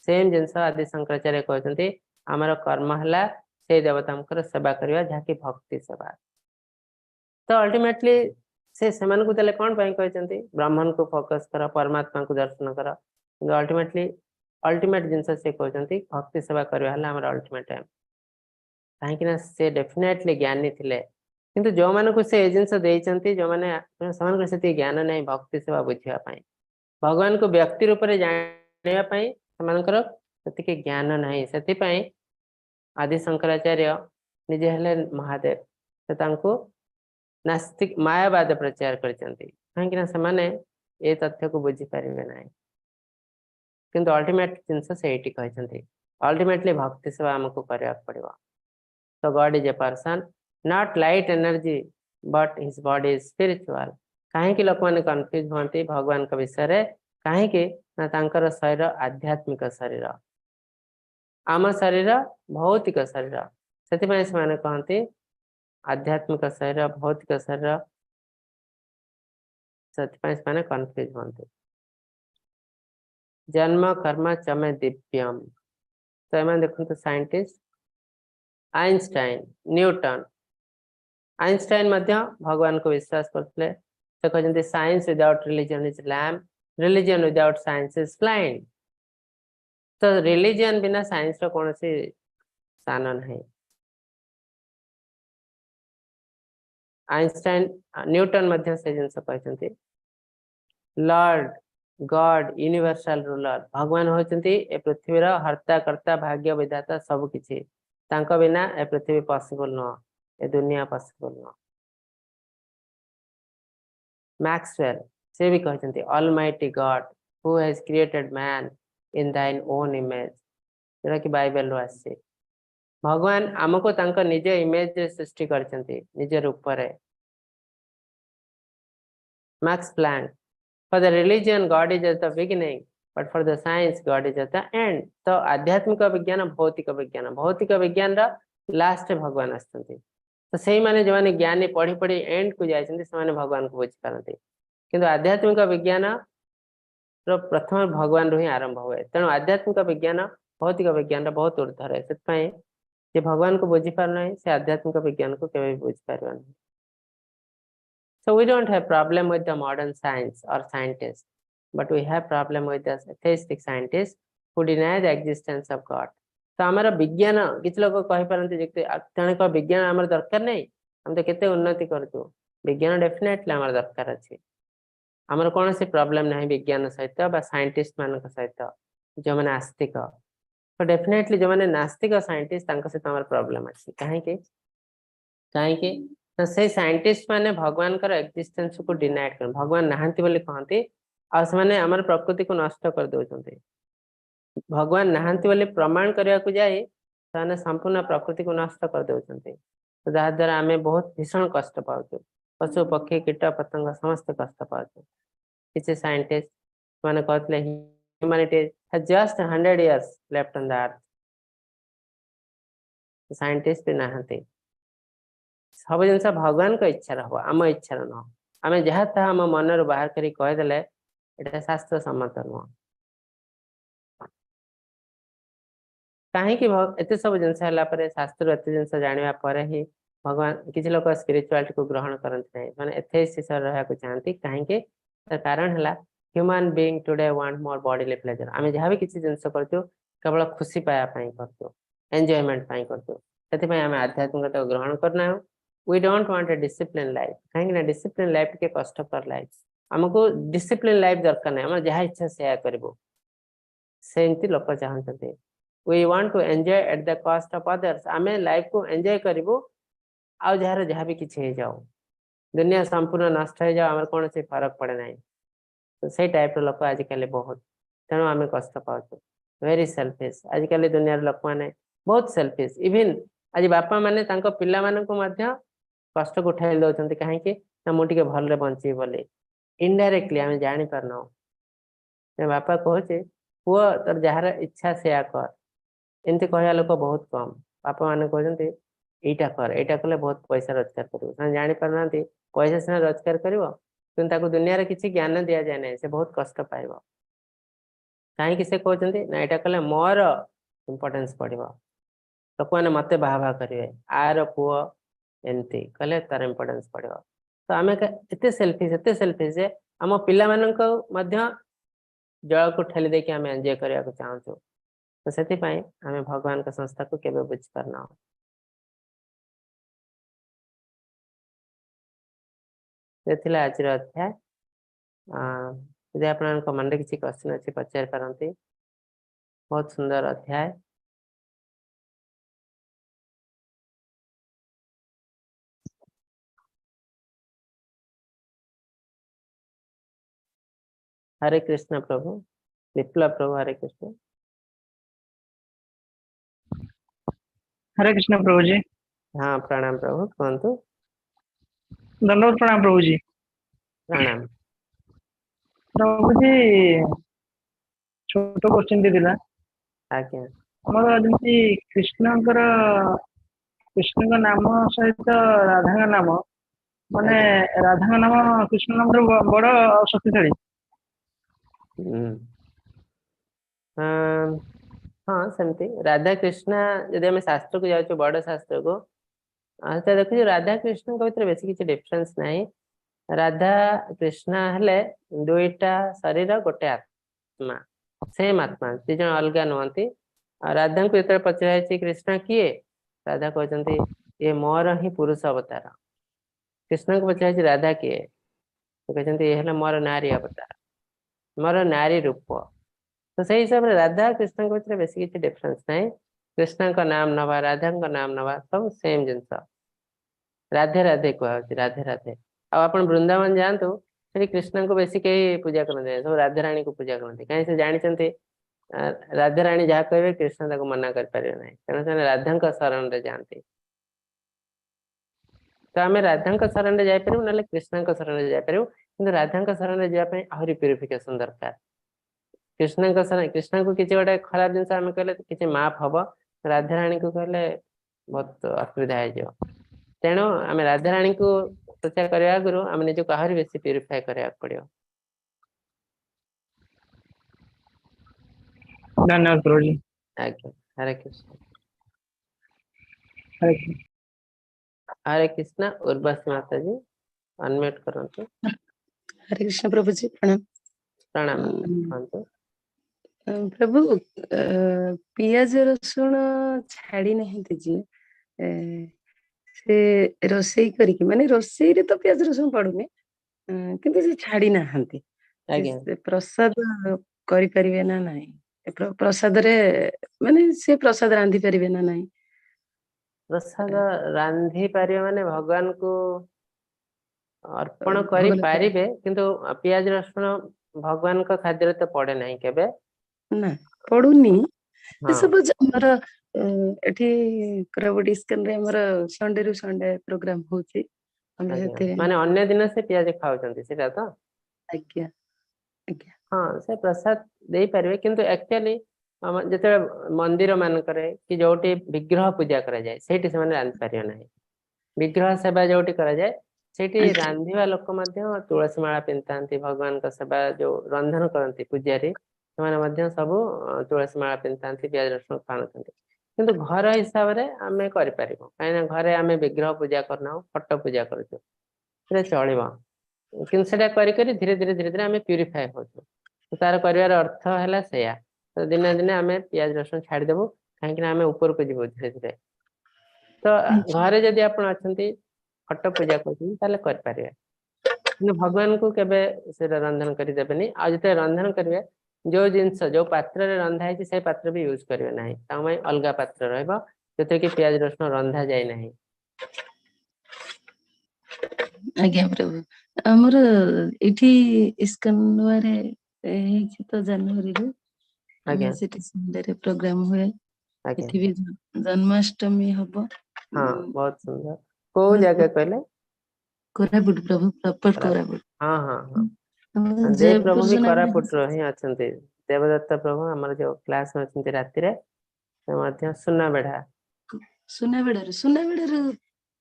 सेम जिनस आदि शंकराचार्य कहते आमर कर्म है से देवता सेवा करवा जहाँकि भक्ति सेवा तो अल्टीमेटली से कौन कहते ब्राह्मण को फोकस कर परमात्मा को दर्शन कर अल्टीमेटली अल्टीमेट जिनस से कहते भक्ति सेवा करवा आमर अल्टीमेट एम कहीं से डेफिनेटली ज्ञानी थिले किंतु जो मान को से जिनस देइचंती जो माने से ज्ञान नहीं भक्ति सेवा बुझापी भगवान को व्यक्ति रूप में जानापी से ज्ञान नहीं से आदि शंकराचार्य निजे हेले महादेव से नास्तिक मायावाद प्रचार करचंती कहीं से तथ्य को बुझी पारे ना किंतु अल्टीमेट जिनस से कहते अल्टीमेटली भक्ति सेवा आमको करने पड़ो So God is a person, not light energy, but his body is spiritual. कहीं कि लोक माने कंफ्यूज होती भगवान का विषय रे कहीं कि ना तांकर शरीर आध्यात्मिक शरीर आम शरीर भौतिक शरीर से माने कहते आध्यात्मिक शरीर भौतिक शरीर से माने कंफ्यूज होती जन्म कर्म चमे दिव्यम तो एम देखते साइंटिस्ट आइंस्टाइन न्यूटन आइंस्टाइन भगवान को विश्वास करते कहते science without religion is lamp religion without science is blind तो रिलीजन बिना साइंस रो कौन सी स्थान नहीं आइंस्टाइन न्यूटन से जिनस कहते लॉर्ड गॉड यूनिवर्सल रूलर भगवान होचंती ए पृथ्वीर हर्ता कर्ता भाग्य विधाता सब किछि तांको बिना ए पृथ्वी पॉसिबल नुह ए दुनिया पॉसिबल नुह मैक्सवेल से भी कहते almighty God who has created man in थाइन own image जोटा कि बाइबल रो आसी भगवान आमको तांको निज इमेज रे सृष्टि करचंती निज रूप रे Max Planck for the religion god is at the beginning but for the science god is at the end तो आध्यात्मिक विज्ञान भौतिक विज्ञान लास्ट भगवान आसते तो से माने जो माने ज्ञानी पढ़ी पढ़ी एंड को जाइछन्ती से माने भगवान को बुझी पारती किंतु आध्यात्मिक विज्ञान रो प्रथम भगवान रो ही आरंभ हुए तेणु आध्यात्मिक विज्ञान भौतिक विज्ञान बहुत ऊर्ध्वर है से जे भगवान को बुझी पार नहीं से आध्यात्मिक विज्ञान को केवे बुझी पारबा नहीं so we don't have problem with the modern science or scientists but we have problem with the atheistic scientists who deny the existence of God. तो हमारा विज्ञान किछ लोग कहि परंती जे जने को विज्ञान हमर दरकार नहीं हम तो केते उन्नति करतु विज्ञान डेफिनेटली हमर दरकार अछि हमर कोन से प्रॉब्लम नहीं विज्ञान सहित बा साइंटिस्ट मान सहित जो माने आस्तिक तो डेफिनेटली जो माने नास्तिक साइंटिस्ट तांका से हमर प्रॉब्लम अछि काहे कि तो से साइंटिस्ट माने भगवान कर एक्जिस्टेंस को डिनाइड कर भगवान नहांती बोली कहते आ से हमर प्रकृति को नष्ट कर दोचंते भगवान नहांती बोली प्रमाण करया को जाए ताने संपूर्ण प्रकृति को नष्ट कर दोचंते तो जहा द्वारा आमे बहुत भीषण कष्ट पाउछु पशु पक्षी कीट पतंग समस्त कष्ट पाउछु किसी साइंटिस्ट माने कहतले humanity has just 100 years left on the earth scientist भी नहांती सब जिन भगवान को इच्छा रहो आम इच्छा नुह आम जहाँ तहा आम मन रू बाहर करी कहीदेले एटा शास्त्र सम्मत नुह कहीं एत सब जिन शास्त्र एत जिन जाना ही भगवान किसी लोग स्पिरिचुआलिटी को ग्रहण करते नहीं मैंने एथेइस्ट रहा चाहती कहीं कारण है human being today want more bodily pleasure आम जहाँ भी किसी जिन करतु केवल खुशी पायापी करतु एंजॉयमेंट करतु से आम आध्यात्मिकता ग्रहण करना we don't want a disciplined life कहीं ना disciplined life के कष्टकर लाइफ हमको disciplined life दरकार नहीं हम जहाँ इच्छा से करबो सेमती लोक चाहते we want to enjoy at the cost of others आमे लाइफ को एंजॉय करिवो आ जार जहाँ भी किसी हो जाओ दुनिया संपूर्ण नष्ट हो जाओ आम कौन से फरक पड़े ना तो से टाइप लोक आजिकल बहुत तेणु आम कष्ट पाचु वेरी सेल्फिश आजिकल दुनिया लोक मैंने बहुत सेल्फिश इवन आज बापा माने पिला कष्ट को उठाई दौरान कहीं मुझे भल बंची बोली इनडायरेक्टली आम जानी पारना बापा कहे पुओ तोर जार इच्छा से कर एमती कहया लोक बहुत कम बापा मैंने कहते यहीटा कर यहाँ कले बहुत पैसा रोजगार कर जानी पारना पैसा सीना रोजगार कर दुनिया किसी ज्ञान दि जाए ना से बहुत कष्ट पाइब कहीं से कहते ना यहाँ कले मोर इम्पोर्टेंस पड़ो लोक मैंने मत बाहा करेंगे आर पुओ एमती कले तार इम्पोर्टेंस पड़ो तो आम एत सेल्फिश जे आम पिला जल को ठेली देके आम एंजॉय करने को चाहूँ तो से आम भगवान का संस्था को केवे बुझी पारना आज अध्याय यदि आप मन किसी क्वेश्चन अच्छी पचारि पारती बहुत सुंदर अध्याय हरे कृष्ण प्रभु विप्लव प्रभु हरे कृष्ण हरे कृष्ण प्रभु जी। हाँ प्रणाम प्रभु कहतु दंडवत प्रणाम प्रभु जी। प्रणाम प्रभु जी छोट क्वेश्चन दिला आज्ञा हमर जमी कृष्णकर कृष्ण नाम सहित राधा नाम माने राधा नाम कृष्ण नाम बड़ शक्तिशाली हाँ सेमती राधा कृष्ण जदि आम शास्त्र को जाऊँ बड़ शास्त्र को तो देखु राधा कृष्ण भीतर बेस किसी डिफरेन्स नहीं राधा कृष्ण हेले दुईटा शरीर गोटे आत्मा सेम आत्मा दी जन अलग नुहति राधा को जो पचर कृष्ण किए राधा कहते ये मोर ही पुरुष अवतार कृष्ण को पचर राधा किए तो कहते ये मोर नारी अवतार मोर नारी रूप तो से हिसाब से राधा कृष्ण भीतर बेस किसी डिफरेन्स नहीं कृष्ण का नाम नवा राधा का नाम नवा सब सेम जिनस राधे राधे कहुच्छे राधे राधे आप वृंदावन जातु से कृष्ण को बेसी कहीं पूजा करते सब राधा रानी को पूजा करते कहीं से जानते राधा रानी जहाँ कहे कृष्ण मना करें ना तेणु से राधा शरण में जाती तो आम राधा शरण में जापर ना कृष्ण शरण में जापर कि राधा शरण में जावाई आहरी प्यूरिफिकेशन दरकार कृष्ण कृष्ण को किसी गोटे खराब जिन आम कहले किसी माफ हम राधा रानी को कहले बहुत असुविधा हो तेणु आम राधा रानी को चर्चा करने आगु आम निजक आहरी बेसी प्यूरिफाई करा पड़ो धन्यवाद प्रभु जी। आज्ञा हरे कृष्ण हरे कृष्ण। हरे कृष्ण उर्वशी माता जी अनम्यूट करंतु हरे कृष्ण प्रभु जी प्रणाम। प्रणाम कहतु प्रभु पियाज रसुण छाड़ी नहीं जी से रोसई करिकी माने रोसई रे तो पियाज रसुण पड़ुनी किंतु से छाड़ी नाहंती आज्ञा से प्रसाद करि परिबे ना नाही प्रसाद रे माने से प्रसाद रांधि परिबे ना नाही प्रसाद रांधि पारे माने भगवान को अर्पण करि भोग लगे पारिबे किंतु पियाज रसुण भगवान का खाद्य तो पड़े नहीं केबे ना पड़ुनी हाँ सपोज हमर एठी क्राउड स्कैन रे हमर संडे रु संडे प्रोग्राम होची हम आज्ञा हेते माने अन्य दिन से पियाज खाउछंती सेटा तो आज्ञा आज्ञा हाँ से प्रसाद दे पारे किंतु एक्चुअली जिते मंदिर मानकरे कि जोटी विग्रह पूजा करा जाए सेठी से माने रांधि पारियो नहीं विग्रह सेवा जोटी करा जाए सेठी आज्ञा रांधिवा लोक मध्य तुलसी माला पिंधतांती भगवान का सेवा जो रंधन करती पूजारी ସେମାନେ ମଧ୍ୟ ସବୁ ତୁଳସୀ ମାଳା ପିନ୍ଧିଥାନ୍ତି ପିଆଜ ରସୁଣ ଖାଉନଥାନ୍ତି କିନ୍ତୁ ଘର ହିସାବରେ ଆମେ କରିପାରିବୁ କାହିଁକିନା ଘରେ ଆମେ ବିଗ୍ରହ ପୂଜା କରୁନାହୁଁ ଫଟୋ ପୂଜା କରୁଛୁ ସେଟା ଚଳିବ କିନ୍ତୁ ସେଟା କରି କରି ଧୀରେ ଧୀରେ ଧୀରେ ଧୀରେ ଆମେ ପ୍ୟୁରିଫାଏ ହଉଛୁ ତାର କରିବାର ଅର୍ଥ ହେଲା ସେଇଆ ତ ଦିନେ ଦିନେ ଆମେ ପିଆଜ ରସୁଣ ଛାଡ଼ିଦେବୁ କାହିଁକିନା ଆମେ ଉପରକୁ ଯିବୁ ଧୀରେ ଧୀରେ ତ ଘରେ ଯଦି ଆପଣ ଅଛନ୍ତି ଫଟୋ ପୂଜା କରୁଛନ୍ତି ତାହେଲେ କରିପାରିବେ କିନ୍ତୁ ଭଗବାନଙ୍କୁ କେବେ ସେଟା ରନ୍ଧନ କରିଦେବେନି ଆଉ ଯେତେବେଳେ ରନ୍ଧନ କରିବେ जो जिनस जो पात्र रे रंधा है से पात्र भी यूज करिवे नाही तामै अलगा पात्र रहबो जते कि प्याज रसुण रंधा जाय नाही। आज्ञा प्रभु हमर इठी इस्कनवारे ହେଇଛି ତ ଜାନୁଆରୀରୁ आज्ञा ଆମେ ସେଠି ସନ୍ଧ୍ୟାରେ ପ୍ରୋଗ୍ରାମ ହୁଏ आज्ञा ଏଠି ବି ଜନ୍ମାଷ୍ଟମୀ ହବ हाँ बहुत सुंदर को बहुत जगह कहले कोरापुट प्रभु प्रॉपर कोरापुट। कोरापुट हाँ हाँ हाँ देव जयपुर प्रभु भी सुनाबेड़ा कोरापुट रो ही अछंती देवदत्त प्रभु हमर जो क्लास में अछंती राति रे से मध्य सुनाबेड़ा सुनाबेड़ाରୁ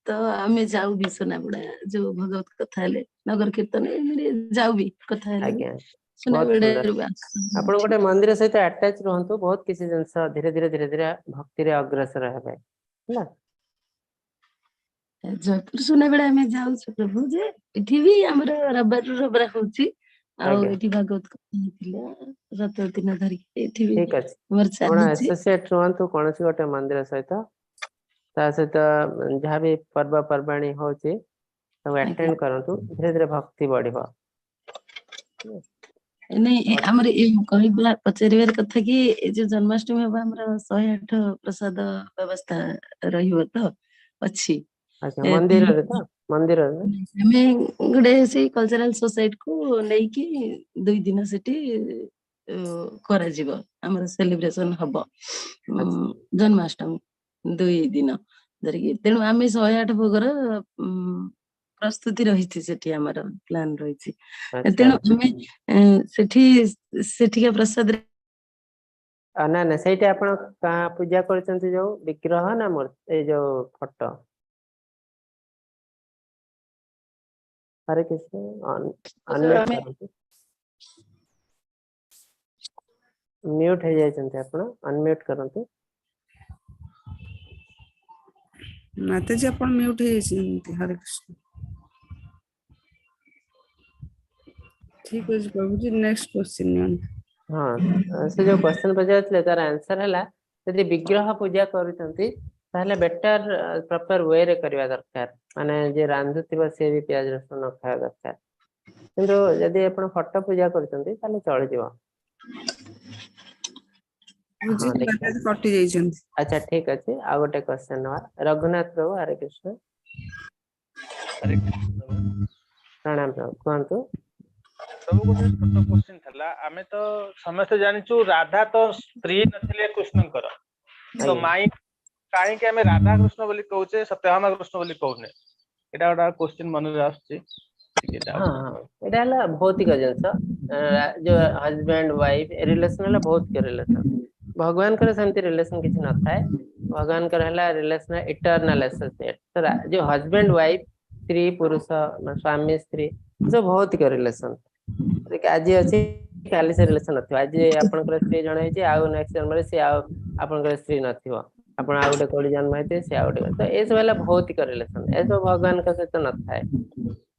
ତ ଆମେ ଯାଉ ବି ସୁନାବେड़ा ଯୋଉ ଭଗବତ କଥା ହେଲେ ନଗର କୀର୍ତ୍ତନ ଏମିତି ଯାଉ ବି କଥା ହେଲେ ବି आज्ञा बहुत सुंदर ସୁନାବେड़ାରୁ ବି ଆସୁ आपण गोटे मंदिर सहित अटैच रहंतु बहुत किसी जिंस धीरे धीरे धीरे धीरे भक्ति रे अग्रसर हेबे ହେଲା। जयपुर सुनाबेड़ा ଆମେ ଯାଉଛୁ ପ୍ରଭୁ ଯେ ଏଠି ବି ଆମର ରବିବାର ହଉଛି ଆଉ ଆଜ୍ଞା ଏଠି ଭାଗବତ କଥା ହେଇଥିଲା 7 ଦିନ ଧରିକି ଏଠି ବି ठीक अछि ଆମର आपण ଚାଲିଛି एसोसिएट रहंतु कोनसी गोटे मंदिर सहित ता सहित जहाँ भी पर्व पर्वाणी होची सब आज्ञा अटेंड करंतु धीरे धीरे भक्ति बढ़िबो। ନାଇଁ ଆମର ଏ କହିବା ପଚାରିବାର କଥା କି ଏ ଯୋଉ ଜନ୍ମାଷ୍ଟମୀ ହବ ଆମର 108 ପ୍ରସାଦ ବ୍ୟବସ୍ଥା ରହିବ ତ ଅଛି अच्छा ଏ, मंदिर रे तो मंदिर रे ଆମେ ଗୋଟେ ସେଇ କଲଚରାଲ ସୋସାଇଟି କୁ ନେଇକି 2 ଦିନ ସେଠି କରାଯିବ ଆମର ସେଲିବ୍ରେସନ ହବ अच्छा ଜନ୍ମାଷ୍ଟମୀ 2 ଦିନ ଧରିକି ତେଣୁ ଆମେ 108 ଭୋଗର ପ୍ରସ୍ତୁତି ରହିଛି ସେଠି ଆମର ପ୍ଲାନ ରହିଛି अच्छा ତେଣୁ ଆମେ ସେଠି ସେଠିକା ପ୍ରସାଦରେ ना ना ସେଇଠି ଆପଣ ପୂଜା କରୁଛନ୍ତି ଯୋଉ ବିଗ୍ରହ ନା ମୂର୍ତ୍ତି ଏଇ ଯୋଉ ଫଟୋ हरे कृष्ण अनम्यूट ଆମେ କରନ୍ତୁ म्यूट हो जाइछन्ते आपण अनम्यूट करନ୍ତୁ माताजी आपण म्यूट ହେଇଯାଇଛନ୍ତି हरे कृष्ण ठीक अछि प्रभु जी नेक्स्ट क्वेश्चन हाँ से जो क्वेश्चन पचारथिले तार आंसर हला यदि विग्रह पूजा करूछन्ती ताहले बेटर प्रॉपर वे रे करबा दरकार माने जे रांधुतिबा से भी प्याज रसुण न खाया दरकार किंतु यदि आपण फोटो पूजा करूछन्ती ताहले चली जिवो। जी हाँ देखिए माताजी कटि ଯାଇଛନ୍ତି अच्छा ठीक अच्छे आ गोटे क्वेश्चन रघुनाथ प्रभु हरे कृष्ण प्रणाम प्रभु कहतु प्रभु गोटे छोट क्वेश्चन थला आमे तो समस्त जानिचु राधा तो स्त्री नथिले कृष्णंकर तो माई काहे कि आमे राधा कृष्ण बोली कहउचे सत्यभामा कृष्ण बोली कहउने एटा गोटा क्वेश्चन मन रे आछी हाँ हाँ एटा हला भौतिक जिंस जो हस्बैंड वाइफ रिलेशन हला भौतिक रिलेशन भगवान कर सेमती रिलेशन किछि न थाए भगवान कर हला रिलेशन इटर्नल एसोसिएट तो जो हस्बैंड वाइफ स्त्री पुरुष स्वामी स्त्री जो भौतिक रिलेशन आज अच्छी काली से रिलेशन नथिबो आज आपनकर स्त्री जण हेछि आ नेक्स्ट जन्म रे से आपनकर स्त्री नथिबो आपण आ गोटे कोली जन्म हेते से आ गोटे तो ए सब हला भौतिक रिलेशन ए सब भगवान का सहित न थाए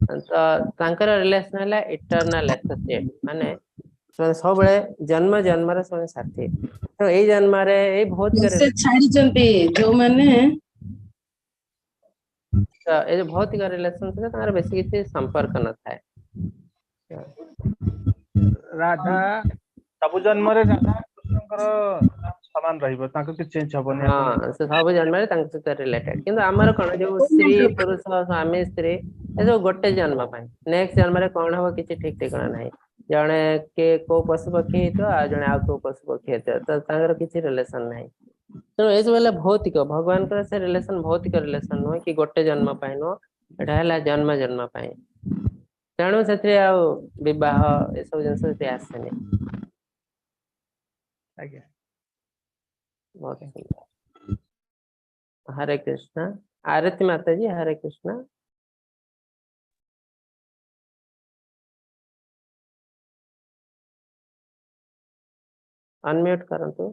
तो तांकर रिलेशन हला इटर्नल एसोसिएट माने सब बेले जन्म जन्मर सब साथी तो एई जन्म रे एई भौतिक ସେ ଛାଡିଛନ୍ତି ଯୋଉମାନେ तो ए जो भौतिक रिलेशन से तांकर बेसी किछि संपर्क न थाए राधा सब जन्म रे राधा कृष्णंकर समान रहिबो ताको कि चेंज हबनी आपण हाँ से सब जन्म रे तांकर सहित रिलेटेड किंतु हमर कोन जो स्त्री पुरुष स्वामी स्त्री ए जो गोटे जन्म पाई नेक्स्ट जन्म रे कोन हबो किछि ठीक ठिकाना नाही जणे के को पशु पक्षी तो आ जणे आ को पशु पक्षी तो तांकर किछि रिलेशन नाही तो ए सब भौतिक भगवान कर से रिलेशन भौतिक रिलेशन नो कि गोटे जन्म पाई नो एटा हला जन्म जन्म पाई तेणु से विवाह ए सब जिनस से आसेनी आज्ञा बहुत सुंदर हरे कृष्ण आरती माता जी हरे कृष्ण अनम्यूट करंतु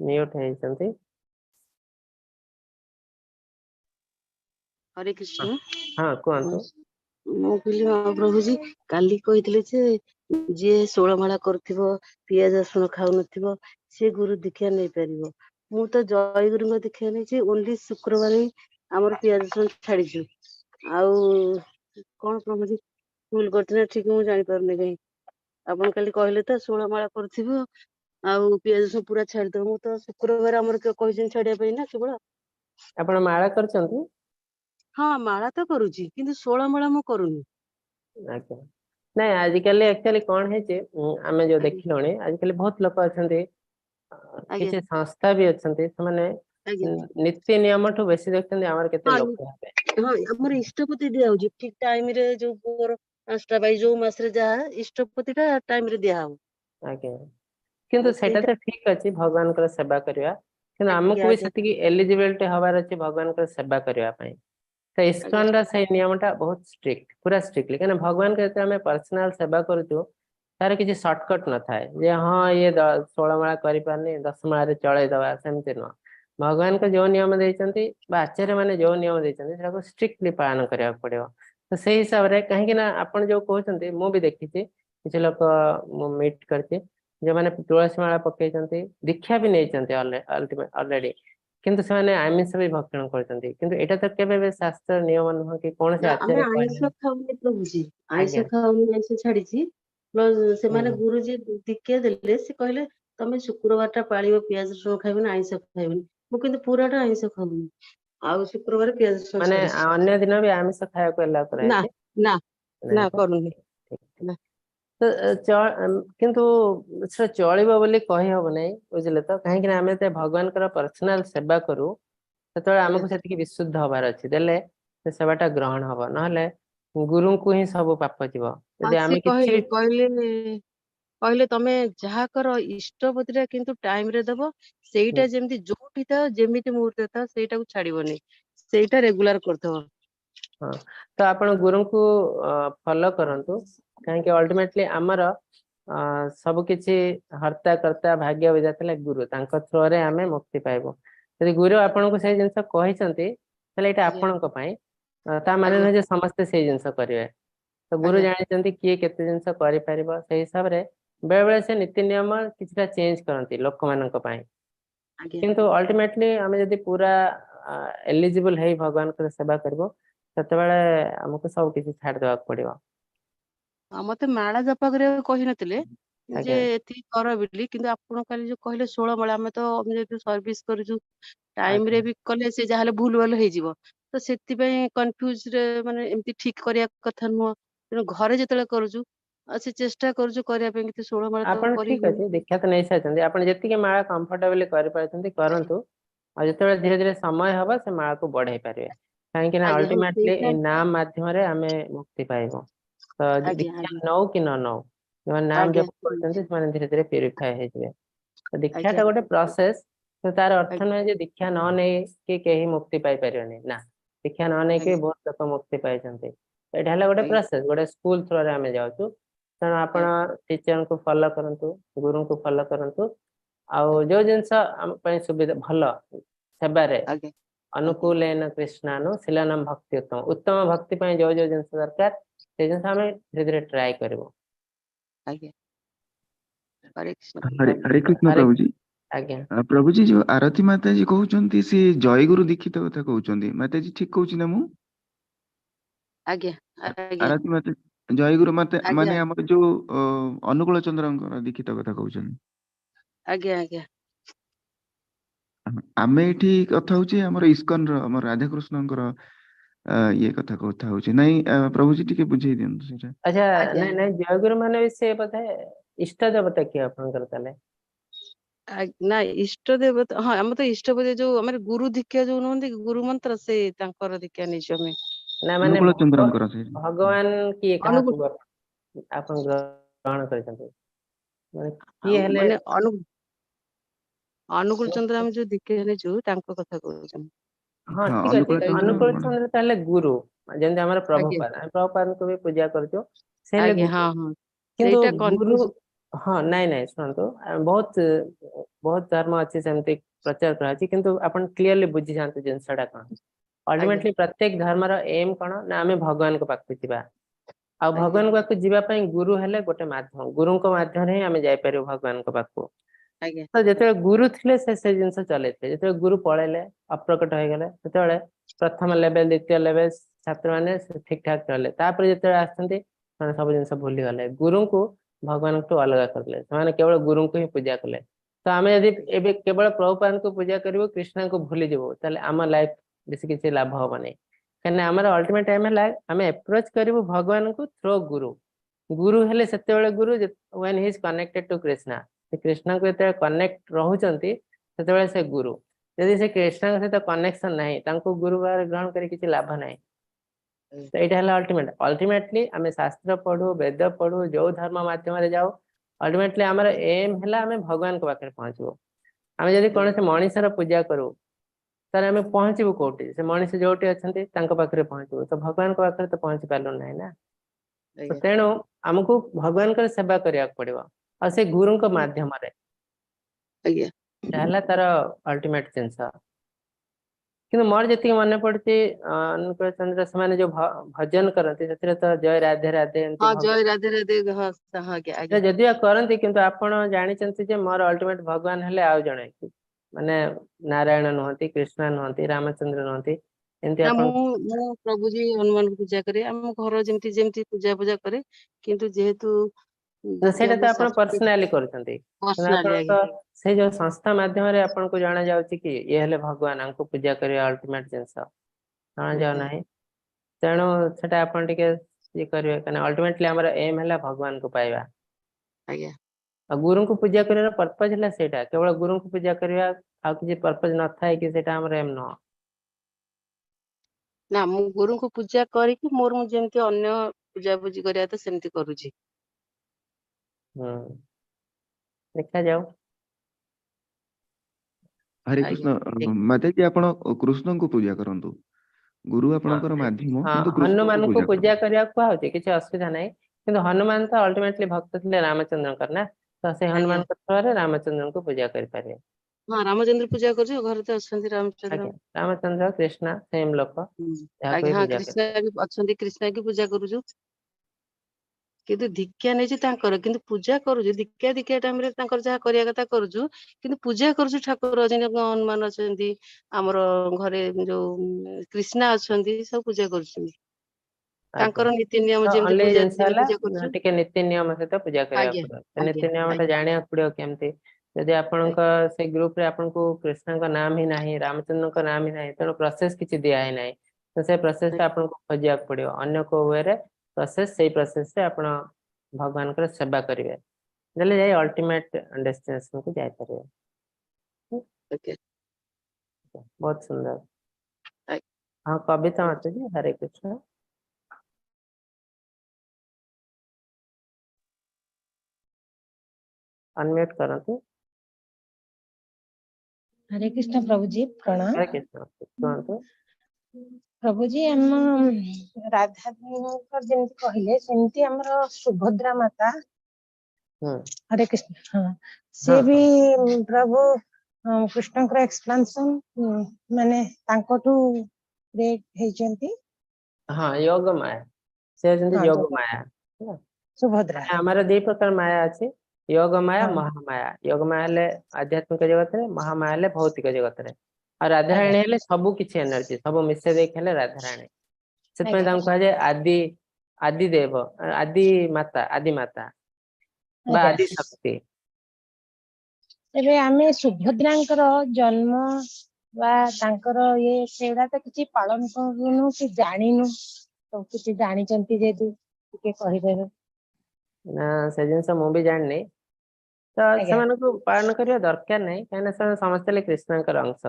म्यूट है हरे कृष्ण हाँ कहतु ମୁଁ କହିଲି ମହାପ୍ରଭୁ जी କାଲି କହିଥିଲେ ଯେ ଯିଏ 16 ମାଳା କରୁଥିବ ପିଆଜ ରସୁଣ ଖାଉନଥିବ ସେ ଗୁରୁ ଦୀକ୍ଷା ନେଇପାରିବ ମୁଁ ତ ଜୟଗୁରୁଙ୍କ ଦୀକ୍ଷା ନେଇଛି ଓନ୍ଲି ଶୁକ୍ରବାର ହିଁ ଆମର ପିଆଜ ରସୁଣ ଛାଡିଛୁ ଆଉ କଣ ପ୍ରଭୁ जी ଭୁଲ କରିଥିଲେ ଠିକ ମୁଁ ଜାଣିପାରୁନି କାହିଁ ଆପଣ କାଲି କହିଲେ ତ 16 ମାଳ କରୁଥିବ ଆଉ ପିଆଜ ରସୁଣ ପୁରା ଛାଡିଦବ। ମୁଁ ତ ଶୁକ୍ରବାର ଆମର କହିଛନ୍ତି ଛାଡିବା ପାଇଁ ନା କେବଳ। ଆପଣ ମାଳା କରିଛନ୍ତି? ହଁ ମାଳା ତ କରୁଛି କିନ୍ତୁ 16 ମାଳ ମୁଁ କରୁନି। ଆଜ୍ଞା। ନାଇଁ ଆଜିକାଲି ଆକ୍ଚୁଆଲି କଣ ହେଇଛି ଆମେ ଯୋଉ ଆଜ୍ଞା ଦେଖିଲୁଣି ଆଜିକାଲି ବହୁତ ଲୋକ ଅଛନ୍ତି ଆଜ୍ଞା କିଛି ସଂସ୍ଥା ବି ଅଛନ୍ତି ସେମାନେ ଆଜ୍ଞା ନୀତି ନିୟମଠୁ ବେଶୀ ଦେଖୁଛନ୍ତି ଆମର କେତେ ହଁ ଲୋକ ହେବେ। ହଁ ଆମର ଇଷ୍ଟପତି ଦିଆ ହଉଛି ଠିକ ଟାଇମ ରେ ଯୋଉ ପୁଅର 5ଟା ବାଇ ଯୋଉ ମାସରେ ଯାହା ଇଷ୍ଟପତି ଟା ଟାଇମ ରେ ଦିଆହବ। ଆଜ୍ଞା କିନ୍ତୁ ଆଉ ସେଇଟା ସେଇଟା ତ ଠିକ ଅଛି ଭଗବାନଙ୍କର ସେବା କରିବା କିନ୍ତୁ ଆଜ୍ଞା ଆମକୁ ବି ଆଜ୍ଞା ସେତିକି ଏଲିଜିବିଲିଟି ହବାର ଅଛି ଭଗବାନଙ୍କର ସେବା କରିବା ପାଇଁ। ତ ଆଜ୍ଞା ଇସ୍କନର ସେଇ ନିୟମଟା ବହୁତ ଷ୍ଟ୍ରିକ୍ଟ ପୁରା ଷ୍ଟ୍ରିକ୍ଟଲି କାହିଁକିନା ଭଗବାନଙ୍କ ଯେତେବେଳେ ଆମେ ପର୍ସନାଲ ସେବା କରୁଛୁ ତାର କିଛି ସର୍ଟକଟ ନଥାଏ ଯେ ହଁ ଇଏ 16 ମାଳ କରିପାରୁନି 10 ମାଳରେ ଚଳେଇଦବା ସେମିତି ନୁହଁ। ଭଗବାନଙ୍କ ଯୋଉ ନିୟମ ଦେଇଛନ୍ତି ବା ଆଚାର୍ଯ୍ୟ ମାନେ ଯୋଉ ନିୟମ ଦେଇଛନ୍ତି ସେଟାକୁ ଷ୍ଟ୍ରିକ୍ଟଲି ପାଳନ କରିବାକୁ ପଡିବ। ତ ସେଇ ହିସାବରେ କାହିଁକି ନା ଆପଣ ଯୋଉ କହୁଛନ୍ତି ମୁଁ ବି ଦେଖିଛି କିଛି ଲୋକ ମୁଁ ମିଟ୍ କରିଛି ଯୋଉମାନେ ତୁଳସୀ ମାଳା ପକେଇଛନ୍ତି ଦୀକ୍ଷା ବି ନେଇଛନ୍ତି ଅଲରେଡି କିନ୍ତୁ ସେମାନେ ଆମିଷ ବି ଭକ୍ଷଣ କରୁଛନ୍ତି କିନ୍ତୁ ଏଇଟା ତ କେବେ ବି ଶାସ୍ତ୍ର ନିୟମ ନୁହଁ କି କୌଣସି ନା ଆମେ ଆଚାର୍ଯ୍ୟ କହିନାହାନ୍ତି। ଆଇଁଷ ଖାଉନି ପ୍ରଭୁଜି ଆଜ୍ଞା ଆଇଁଷ ଖାଉନି ଆଇଁଷ ଛାଡିଛି ସେମାନେ ହୁଁ ଗୁରୁ ଯିଏ ଦୀକ୍ଷା ଦେଲେ ସେ କହିଲେ ତମେ ଶୁକ୍ରବାର ଟା ପାଳିବ ପିଆଜ ରସୁଣ ଖାଇବନି ଆଇଁଷ ଖାଇବନି। ମୁଁ କିନ୍ତୁ ପୁରାଟା ଆଇଁଷ ଖାଉନି ଆଉ ଶୁକ୍ରବାର ପିଆଜ ରସୁଣ ମାନେ ଛାଡିଛି। ଅନ୍ୟ ଦିନ ବି ଆମିଷ ଖାଇବାକୁ ଏଲାଉ ନା କରାଯାଇଛି? ନା ନାଇଁ ନା ତ କରୁନି ଠିକ ଠିକ। ନା ତ କିନ୍ତୁ ସେଟା ଚଳିବ ବୋଲି କହିହବ ନାହିଁ ବୁଝିଲେ ତ କାହିଁକି ନା ଆମେ ଯେତେବେଳେ ଭଗବାନଙ୍କର ପର୍ସନାଲ ସେବା କରୁ ସେତେବେଳେ ଆଜ୍ଞା ଆମକୁ ସେତିକି ବିଶୁଦ୍ଧ ହବାର ଅଛି ଦେଲେ ସେ ସେବାଟା ଗ୍ରହଣ ହବ ନହେଲେ ଗୁରୁଙ୍କୁ ହିଁ ସବୁ ପାପ ଯିବ ହଁ ଯଦି ସେ ଆମେ କିଛି କହିଲେ ବି କହିଲେ ତମେ ଯାହା କର ଇଷ୍ଟପତି ଟା କିନ୍ତୁ ଟାଇମ ରେ ଦବ ସେଇଟା ଯେମିତି ଯୋଉଠି ଥାଅ ଯେମିତି ମୁହୂର୍ତ୍ତ ଥାଅ ସେଇଟାକୁ ଛାଡିବନି ସେଇଟା ରେଗୁଲାର କରୁଥିବ। ହଁ ତ ଆପଣ ଗୁରୁଙ୍କୁ ଫଲୋ କରନ୍ତୁ କାହିଁକି ଅଲ୍ଟିମେଟଲି ଆମର ସବୁ କିଛି ହର୍ତ୍ତା କର୍ତ୍ତା ଭାଗ୍ୟ ବିଧାତା ଥିଲେ ଗୁରୁ ତାଙ୍କ ଥ୍ରୋରେ ଆମେ ମୁକ୍ତି ପାଇବୁ। ଯଦି ଗୁରୁ ଆପଣଙ୍କୁ ସେଇ ଜିନିଷ କହିଛନ୍ତି ତାହେଲେ ଏଇଟା ଆଜ୍ଞା ଆପଣଙ୍କ ପାଇଁ ତା ମାନେ ଆଜ୍ଞା ନୁହେଁ ଯେ ସମସ୍ତେ ସେଇ ଜିନିଷ କରିବେ। ତ ଗୁରୁ ଆଜ୍ଞା ଜାଣିଛନ୍ତି କିଏ କେତେ ଜିନିଷ କରିପାରିବ ସେଇ ହିସାବରେ ବେଳେ ବେଳେ ସେ ନୀତି ନିୟମ କିଛିଟା ଚେଞ୍ଜ କରନ୍ତି ଲୋକମାନଙ୍କ ପାଇଁ ଆଜ୍ଞା କିନ୍ତୁ ଅଲ୍ଟିମେଟଲି ଆମେ ଯଦି ପୁରା ଏଲିଜିବଲ ହେଇ ଭଗବାନଙ୍କର ସେବା କରିବ ସେତେବେଳେ ଆମକୁ ସବୁ କିଛି ଛାଡିଦବାକୁ ପଡିବ। ଆଉ ମତେ ମାଳା ଜପ କରିବାକୁ କହିନଥିଲେ ଯେ ଆଜ୍ଞା ଏତିକି କର ବୋଲି କିନ୍ତୁ ଆପଣ କାଲି ଯୋଉ କହିଲେ 16 ମାଳ ଆମେ ତ ଯେହେତୁ ସର୍ଭିସ କରୁଛୁ ଟାଇମ ଆଜ୍ଞା ରେ ବି କଲେ ସେ ଯାହାହେଲେ ଭୁଲ ଭାଲ ହେଇଯିବ ତ ସେଥିପାଇଁ କନଫ୍ୟୁଜ ରେ ମାନେ ଏମିତି ଠିକ କରିବା କଥା ନୁହଁ ତେଣୁ ଘରେ ଯେତେବେଳେ କରୁଛୁ ଆଉ ସେ ଚେଷ୍ଟା କରୁଛୁ କରିବା ପାଇଁ କିନ୍ତୁ 16 ମାଳ ତ ଆପଣ କରି ଠିକ ହଉନି। ଅଛି ଦୀକ୍ଷା ତ ନେଇସାରିଛନ୍ତି ଆପଣ ଯେତିକି ମାଳା କମ୍ଫର୍ଟେବଲି କରିପାରୁଛନ୍ତି ଆଜ୍ଞା କରନ୍ତୁ ଆଉ ଯେତେବେଳେ ଧୀରେ ଧୀରେ ସମୟ ହବ ସେ ମାଳକୁ ବଢେଇ ପାରିବେ କାହିଁକି ନା ଆଜ୍ଞା ହଁ ଅଲ୍ଟିମେଟଲି ସେଇଟା ଏଇ ନାମ ମାଧ୍ୟମରେ ଆମେ ମୁକ୍ତି ପାଇବୁ। ତ ଆଜ୍ଞା ଦୀକ୍ଷା ଆଜ୍ଞା ନଉ କି ନ ନଉ ଯୋଉମାନେ ନାମ ଆଜ୍ଞା ଜପ କରୁଛନ୍ତି ସେମାନେ ଧୀରେ ଧୀରେ ପ୍ୟୁରିଫାଏ ହେଇଯିବେ। ତ ଆଜ୍ଞା ଦୀକ୍ଷାଟା ଗୋଟେ ପ୍ରୋସେସ ତ ତାର ଅର୍ଥ ଆଜ୍ଞା ନୁହେଁ ଯେ ଦୀକ୍ଷା ନ ନେଇକି କେହି ମୁକ୍ତି ପାଇପାରିବେନି ନା ଦୀକ୍ଷା ନ ନେଇକି ଆଜ୍ଞା ବହୁତ ଲୋକ ମୁକ୍ତି ପାଇଛନ୍ତି। ଏଇଟା ହେଲା ଗୋଟେ ଆଜ୍ଞା ପ୍ରୋସେସ ଗୋଟେ ସ୍କୁଲ ଥ୍ରୋରେ ଆମେ ଯାଉଛୁ ତେଣୁ ଆପଣ ଆଜ୍ଞା ଟିଚରଙ୍କୁ ଫଲୋ କରନ୍ତୁ ଗୁରୁଙ୍କୁ ଫଲୋ କରନ୍ତୁ ଆଉ ଯୋଉ ଜିନିଷ ଆମ ପାଇଁ ସୁବିଧା ଭଲ ସେବାରେ ଆଜ୍ଞା ଆଜ୍ଞା ଅନୁକୂଲେନ କୃଷ୍ଣାନୁ ଶିଳାନମ ଭକ୍ତି ଉତ୍ତମ ଉତ୍ତମ ଭକ୍ତି ପାଇଁ ଯୋଉ ଯୋଉ ଜିନିଷ ଦରକାର ସେଇ ଜିନିଷ ଆମେ ଧୀରେ ଧୀରେ ଟ୍ରାଏ କରିବୁ। ଆଜ୍ଞା ହରେ କୃଷ୍ଣ ହରେ କୃଷ୍ଣ ହରେ ପ୍ରଭୁଜୀ। ଆଜ୍ଞା ପ୍ରଭୁଜୀ ଯୋଉ ଆରତୀ ମାତାଜୀ କହୁଛନ୍ତି ସେ ଜୟଗୁରୁ ଦୀକ୍ଷିତ କଥା କହୁଛନ୍ତି ମାତାଜୀ ଠିକ କହୁଛି ନା ମୁଁ? ଆଜ୍ଞା ଆଜ୍ଞା ଆରତୀ ମାତା ଜୟଗୁରୁ ମାତା ଆଜ୍ଞା ମାନେ ଆମର ଯୋଉ ଅନୁକୂଳ ଚନ୍ଦ୍ରଙ୍କର ଦୀକ୍ଷିତ କଥା କହୁଛନ୍ତି। ଆଜ୍ଞା ଆଜ୍ଞା ଆମେ ଏଠି କଥା ହଉଛେ ଆମର ଇସ୍କନ ର ଆମର ରାଧାକୃଷ୍ଣଙ୍କର ଇଏ କଥା ହଉଛି ନାଇଁ ପ୍ରଭୁଜୀ ଟିକେ ବୁଝେଇ ଦିଅନ୍ତୁ ସେଇଟା। ଆଚ୍ଛା ଆଜ୍ଞା ନାଇଁ ନାଇଁ ଜୟଗୁରୁ ମାନେ ବି ସେ ବୋଧେ ଇଷ୍ଟ ଦେବତା କିଏ ଆପଣଙ୍କର ତାହେଲେ? ନାଇଁ ଇଷ୍ଟ ଦେବତା ହଁ ଆମର ତ ଇଷ୍ଟ ଦେବତା ଯୋଉ ଆମର ଗୁରୁ ଦୀକ୍ଷା ଯୋଉ ନୁହନ୍ତି ଗୁରୁ ମନ୍ତ୍ର ସେ ତାଙ୍କର ଦୀକ୍ଷା ନେଇଛୁ ଆମେ। ନା ମାନେ ଅନୁକୂଳ ଚନ୍ଦ୍ରଙ୍କର ସେ ଭଗବାନ କିଏ ଅନୁଗୁଳ କାହାକୁ ଆପଣ ଗ୍ରହଣ କରିଛନ୍ତି ମାନେ କିଏ ହେଲେ ମାନେ ଅନୁକୂଳ ଚନ୍ଦ୍ର ଆମେ ଯୋଉ ଦୀକ୍ଷା ନେଇଛୁ ତାଙ୍କ କଥା କହୁଛନ୍ତି। ହଁ ଠିକ ଅଛି ଅନୁକୂଳ ଚନ୍ଦ୍ର ଅନୁକୂଳ କଣ? ଚନ୍ଦ୍ର ତାହେଲେ ଗୁରୁ ଯେମିତି ଆମର ଆଜ୍ଞା ପ୍ରଭୁପାଦ ଆମେ ପ୍ରଭୁପାଦଙ୍କୁ ବି ପୂଜା କରୁଛୁ ସେ ହେଲେ ଆଜ୍ଞା ହଁ ଗୁରୁ ହଁ କିନ୍ତୁ ସେଇଟା ଗୁରୁ କନଫ୍ୟୁଜ ହଁ ନାଇଁ ନାଇଁ ଶୁଣନ୍ତୁ ବହୁତ ବହୁତ ଧର୍ମ ଅଛି ସେମିତି ପ୍ରଚାର କରାହାଉଛି କିନ୍ତୁ ଆପଣ କ୍ଲିୟରଲି ବୁଝିଯାଆନ୍ତୁ ଜିନିଷଟା କଣ ଆଜ୍ଞା ଅଲ୍ଟିମେଟଲି ପ୍ରତ୍ୟେକ ଧର୍ମର ଏମ୍ କଣ ନା ଆମେ ଭଗବାନଙ୍କ ପାଖକୁ ଯିବା ଆଉ ଆଜ୍ଞା ଭଗବାନଙ୍କ ପାଖକୁ ଯିବା ପାଇଁ ଗୁରୁ ହେଲେ ଗୋଟେ ମାଧ୍ୟମ ଗୁରୁଙ୍କ ମାଧ୍ୟମରେ ହିଁ ଆମେ ଯାଇପାରିବୁ ଭଗବାନଙ୍କ ପାଖକୁ। ଆଜ୍ଞା ତ ଯେତେବେଳେ ଗୁରୁ ଥିଲେ ସେ ଜିନିଷ ଚଲେଇଥିଲେ ଯେତେବେଳେ ଗୁରୁ ପଳେଇଲେ ଅପ୍ରକଟ ହେଇଗଲେ ସେତେବେଳେ ପ୍ରଥମ ଲେଭେଲ ଦ୍ଵିତୀୟ ଲେଭେଲ ଛାତ୍ର ମାନେ ଠିକ ଠାକ ଚଳିଲେ ତାପରେ ଯେତେବେଳେ ଆସିଛନ୍ତି ସେମାନେ ସବୁ ଜିନିଷ ଭୁଲିଗଲେ ଗୁରୁଙ୍କୁ भगवान को अलग करले से केवल गुरु को ही पूजा कले तो आम यदि एबे केवल प्रभुपाद को पूजा करिवो कृष्ण को भूली जीवो ताले आम लाइफ बेसी किसी लाभ हबनी कने हमर अल्टीमेट एम है आम अप्रोच करिवो भगवान को थ्रू गुरु गुरु हेले सेते बेले गुरु when he is connected to Krishna Krishna को एते कनेक्ट रहउचंती सेते बेले से गुरु यदि से कृष्ण के सहित कनेक्शन नहीं तांको गुरु भाव ग्रहण करी किसी लाभ नहीं तो यहाँ है अल्टीमेट अल्टीमेटली आम शास्त्र पढ़ू वेद पढ़ू जो धर्म माध्यम जाऊ अल्टीमेटली आम एम है आम भगवान पाखे पहुँचू आम जब कौन से मनीषर पूजा करूँ तार आम पहुँचू कौटी से मनीष जो अच्छा पाखे पहुँचू तो भगवान पाखे तो पहुँची पार्लु ना ना तो तेणु आमको भगवान का सेवा करने पड़ो और से गुरु माध्यम तार अल्टीमेट जिनस कि मोर जी मन पड़ी अनुकूल चंद्र से जो भजन करते तो जय राधे राधे जय राधे राधे जदि करती किंतु आपण जानते मोर अल्टीमेट भगवान हेले आउ जणे माने नारायण नुहति कृष्ण नुहति रामचंद्र नुहति प्रभु जी हनुमान पूजा करे हम घर जेमती जेमती पूजा पूजा करे किंतु जेहेतु सेटा तो आपण पर्सनली करछंती से जो संस्था माध्यम रे आपण को जाना जाउची कि ये हेले भगवान हमको पूजा करे अल्टीमेट जिंस जाना जाउ नाही तेणु सेटा आपण टिके ये करबे कने अल्टीमेटली हमर एम हैला भगवान को पाइबा गुरु को पूजा करने पर्पज है सेटा केवल गुरु को पूजा करवा आ किसी पर्पज न थाए कि सेटा हमर एम न ना मु गुरु को पूजा करी कि मोर मु जेमती अन्य पूजा पूजी करिया तो सेमती करूची देखा जाओ हरे कृष्ण माता जी आपण कृष्ण को पूजा करंतु गुरु आपणकर माध्यम किंतु हनुमान को पूजा करिया को होचे किछ असुविधा नहीं किंतु हनुमान तो अल्टीमेटली भक्त थिले रामचंद्र करना तो से हनुमान को थ्रू रामचंद्र को पूजा कर पारे हां रामचंद्र पूजा कर जो घर ते असंति रामचंद्र रामचंद्र कृष्ण सेम लोक हां कृष्ण भी असंति कृष्ण की पूजा करू जो किंतु दीक्षा नै जे तांकर किंतु पूजा करू जो दीक्षा टाइम रे तांकर जा करिया कथा करू जो किंतु पूजा करू जो ठाकुर अजन हनुमान असंति हमर घरे जो कृष्ण असंति सब पूजा करछन तांकर नीति नियम जेमति पूजा टिके नीति नियम से तो पूजा करिया पड़ो नीति नियम ता जानिया पड़ो केमते यदि आपन का से ग्रुप रे आपन को कृष्ण का नाम ही नहीं रामचंद्र का नाम ही नहीं तो प्रोसेस किछि दिया है नहीं तो से प्रोसेस पे आपन को खोजिया पड़ो अन्य को वे रे प्रोसेस से प्रोसेस से आपण भगवान कर सेवा करिवे जले जाय अल्टीमेट डेस्टिनेशन को जाय परिवे ओके बहुत सुंदर हां कविता माता जी हरे कृष्ण अनम्यूट करंतु हरे कृष्ण प्रभु जी प्रणाम हरे कृष्ण कहंतु प्रभु जी हम राधा जमी कहले सेमती हमर सुभद्रा माता हरे कृष्ण हाँ से भी प्रभु कृष्ण का एक्सपेंशन माने तांकोटू ग्रेट हेचंती हां योग माया से जंती योग माया सुभद्रा हमारा दे प्रकार माया अछि योग माया महामाया योग माया ले आध्यात्मिक जगत रे महामाया ले भौतिक जगत रे और राधा रानी हेले सब किछि एनर्जी सब मिसे देख हेले राधा रानी सेतमे ताम कह जे आदि आदि देव आदि माता बा आदि शक्ति एबे आमे सुभद्रांकर जन्म बा तांकर ये सेडा त किछि पालन करूनु कि जानिनु तो किछि जानि चंती जेदी के कहि देबे ना से जिनस मु भी जाननी तो सेमान को पालन करिया दरकार नहीं कहना से समस्त ले कृष्णकर अंश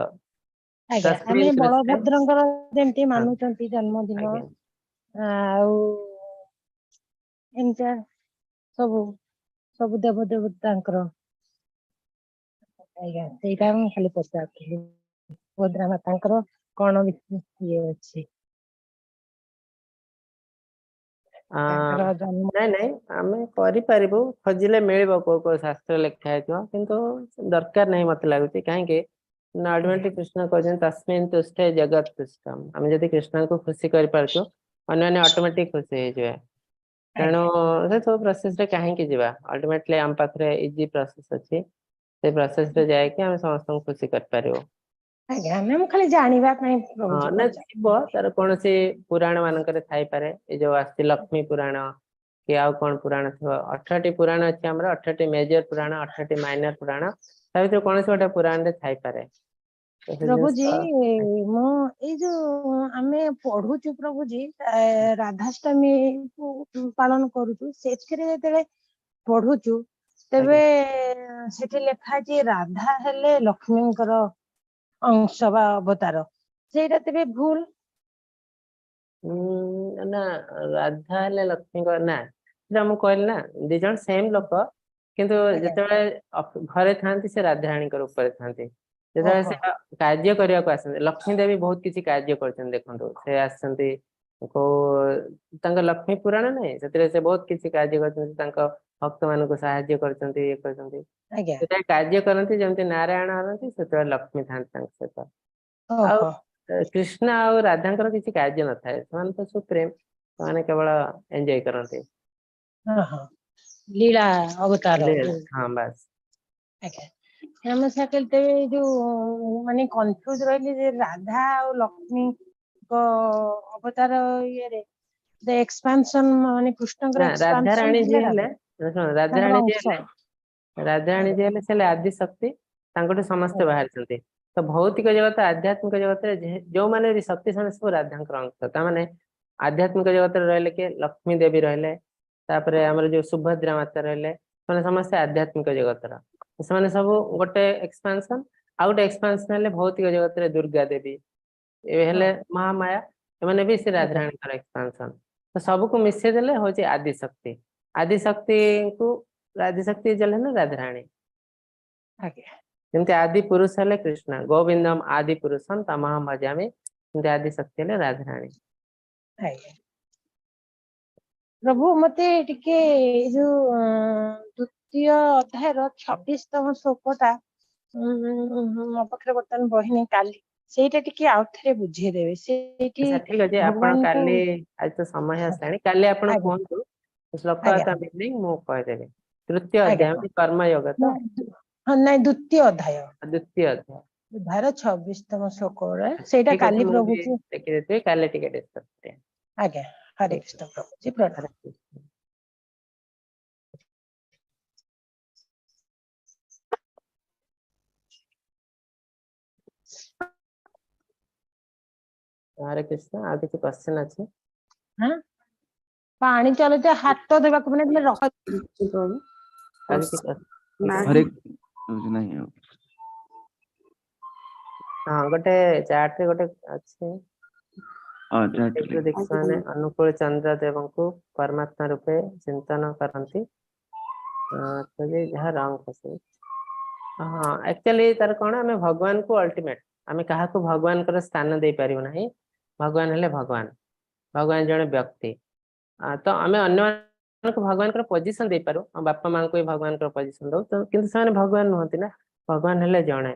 आमे बलभद्रंकर जेंती मानुचंती जन्मदिन आउ एंता सब देव देवतांकर आज्ञा सेटा हम खाली पचारथि सुभद्रा मातांकर कोन ये अछि नहीं आमे करि परिबो खोजिले मिलिबो को शास्त्र लिखा है किंतु दरकार नहीं मत लागुची काहे के अल्टीमेटली कृष्ण कहजन तस्मिन् तुष्टे जगत तुष्टम हम जदि कृष्ण को खुशी कर परछो अन्य ऑटोमेटिक खुशी हे जे तेणु से सब प्रोसेस रे काहे के जीवा अल्टीमेटली हम पाखरे इजी प्रोसेस अछि से प्रोसेस रे जाय के हम समस्त को खुशी कर परिबो आज्ञा हम खाली जानिबा पई प्रभु ना जीव तार कोनसे पुराण मानकर थाई पारे ए जो आस्ति लक्ष्मी पुराण कि आउ कौन पुराण थो 18टी पुराण अच्छे हमर 18टी मेजर पुराण 18टी माइनर पुराण ता भीतर कौन से गोटे पुराण रे थाई पारे तो से प्रभु जी जिनिस मो ये जो आमे पढ़ुचु प्रभु जी राधाष्टमी पालन करूचु सेथिरे जेतेले पढ़ुचु तेबे सेठी लेखा जे राधा हेले लक्ष्मींकर अंश बा अवतार सेटा तेबे भूल ना राधा हेले लक्ष्मी को ना जे हम कहल ना दी जन सेम लोक किंतु आज्ञा जेतेबेले घरे थांती से राधाराणी कर ऊपर थांती जेतेबेले ओहो से कार्य करिया को आसंती लक्ष्मी देवी बहुत किछि कार्य करछन देखंतु से आसंती को तांका लक्ष्मी पुराण नै सेतिरे से बहुत किछि कार्य करछन तांका भक्त मान को सहाय्य करछंती ये करछंती आज्ञा सेता कार्य करंती जेमति नारायण हरंती सेते लक्ष्मी थांती तांका सहित ଆଉ ओहो कृष्ण ଆଉ ରାଧାଙ୍କର କିଛି କାର୍ଯ୍ୟ ନଥାଏ ସେମାନେ ତ ସୁପ୍ରେମ ସେମାନେ କେବଳ ଏନ୍ଜୟ କରନ୍ତି ओहो लीला अवतार ହଁ ବାସ୍ आज्ञा हम सकलते जो माने कंफ्यूज रहली जे राधा और लक्ष्मी को अवतार ये रे द एक्सपेंशन माने कृष्णଙ୍କର ନା एक्सपेंशन ରାଧାରାଣୀ ଥିଲେ ଯିଏ ହେଲେ ରାଧା ଶୁଣ ତାଙ୍କର ରାଧାରାଣୀ ଯିଏ अंश ହେଲେ ରାଧାରାଣୀ ଯିଏ आज्ञा ହେଲେ ସେ ହେଲେ ଆଦି ଶକ୍ତି ତାଙ୍କଠୁ ସମସ୍ତେ आज्ञा ବାହାରିଛନ୍ତି ତ ଭୌତିକ ଜଗତ ଆଧ୍ୟାତ୍ମିକ ଜଗତରେ ଯୋଉମାନେ ବି ଶକ୍ତି ସେମାନେ ସବୁ ରାଧାଙ୍କର ଅଂଶ ତାମାନେ ଆଧ୍ୟାତ୍ମିକ ଜଗତରେ ରହିଲେ କିଏ ଲକ୍ଷ୍ମୀ ଦେବୀ ରହିଲେ ତାପରେ ଆମର ଯୋଉ ସୁଭଦ୍ରା ମାତା ରହିଲେ ସେମାନେ ସମସ୍ତେ ଆଧ୍ୟାତ୍ମିକ ଜଗତର ସେମାନେ ସବୁ ଗୋଟେ ଏକ୍ସପାନ୍ସନ ଆଉ ଗୋଟେ ଏକ୍ସପାନ୍ସନ ହେଲେ ଭୌତିକ ଜଗତରେ ଦୁର୍ଗା ଦେବୀ ଏ ହେଲେ ମହାମାୟା ଏମାନେ ବି ସେ आज्ञा ରାଧାରାଣୀଙ୍କର ଏକ୍ସପାନ୍ସନ ତ ସବୁକୁ ମିଶେଇ ଦେଲେ ହଉଛି ଆଦି ଶକ୍ତିକୁ ଆଦି ଶକ୍ତି ଜଲେ ନା ରାଧାରାଣୀ आज्ञा ଯେମିତି ଆଦି ପୁରୁଷ ହେଲେ କୃଷ୍ଣ ଗୋବିନ୍ଦମ ଆଦି ପୁରୁଷମ ତମହମ ଭଜାମି ସେମିତି ଆଦି ଶକ୍ତି ହେଲେ ରାଧାରାଣୀ आज्ञा प्रभु मते टिके जो द्वितीय अध्याय रो 26तम श्लोकटा ମୋ ପାଖରେ ବର୍ତ୍ତମାନ ବହି ନାହିଁ କାଲି ସେଇଟା ଟିକେ ଆଉ ଥରେ ବୁଝେଇ ଦେବେ ସେଇଠି ଆଚ୍ଛା ଠିକ ଅଛି ଆପଣ ଭଗବାନଙ୍କୁ କାଲି ଆଜି ତ ସମୟ ଆସିଲାଣି କାଲି ଆପଣ ଆଜ୍ଞା କୁହନ୍ତୁ ଶ୍ଲୋକ ଆଜ୍ଞା ତା ମିନିଂ ମୁଁ କହିଦେବି ତୃତୀୟ ଆଜ୍ଞା ଅଧ୍ୟାୟ ହଉଛି କର୍ମଯୋଗ ତ ହଁ ନାଇଁ ଦ୍ୱିତୀୟ ଅଧ୍ୟାୟ ଦ୍ୱିତୀୟ ଅଧ୍ୟାୟ ଅଧ୍ୟାୟର 26ତମ ଶ୍ଲୋକରେ ସେଇଟା ଠିକ ଅଛି କାଲି ମୁଁ ବି ପ୍ରଭୁଜୀ ଦେଖିଦେଇଥିବି କାଲି ଟିକେ ଡିସ୍କସ କରିବା ଆଜ୍ଞା ହରେ କୃଷ୍ଣ ପ୍ରଭୁଜୀ ପ୍ରଣାମ ହରେ କୃଷ୍ଣ ହରେ କୃଷ୍ଣ ଆଉ କିଛି କ୍ୱେଶ୍ଚନ ଅଛି ହଁ ପାଣି ଚାଲୁଛି ହାତ ଦେବାକୁ ମାନେ ତମେ ରଖ ଆଉ କିଛି ନାହିଁ ନାହିଁ ଆଉ ହଁ ଗୋଟେ ଚାର୍ଟ ରେ ଗୋଟେ ଅଛି ଚାର୍ଟରେ ଦୀକ୍ଷାମାନେ ଅନୁକୂଳ ଚନ୍ଦ୍ର ଦେବଙ୍କୁ ପରମାତ୍ମା ରୂପେ ଚିନ୍ତନ କରନ୍ତି ତ ଯେ ଯାହା ରଙ୍ଗ ଖୁସି ହଁ ଆକ୍ଚୁଆଲି ତାର କଣ ଆମେ ଭଗବାନଙ୍କୁ ଅଲ୍ଟିମେଟ ଆମେ କାହାକୁ ଭଗବାନଙ୍କର ସ୍ଥାନ ଦେଇପାରିବୁ ନାହିଁ ଭଗବାନ ହେଲେ ଭଗବାନ ଜଣେ ବ୍ୟକ୍ତି ତ ଆମେ ଅନ୍ୟମାନଙ୍କୁ ଭଗବାନଙ୍କର ପୋଜିସନ ଦେଇପାରୁ ଆମ ବାପା ମାଙ୍କୁ ବି ଭଗବାନଙ୍କର ପୋଜିସନ ଦଉ ତ କିନ୍ତୁ ସେମାନେ ଭଗବାନ ନୁହନ୍ତି ନା ଭଗବାନ ହେଲେ ଜଣେ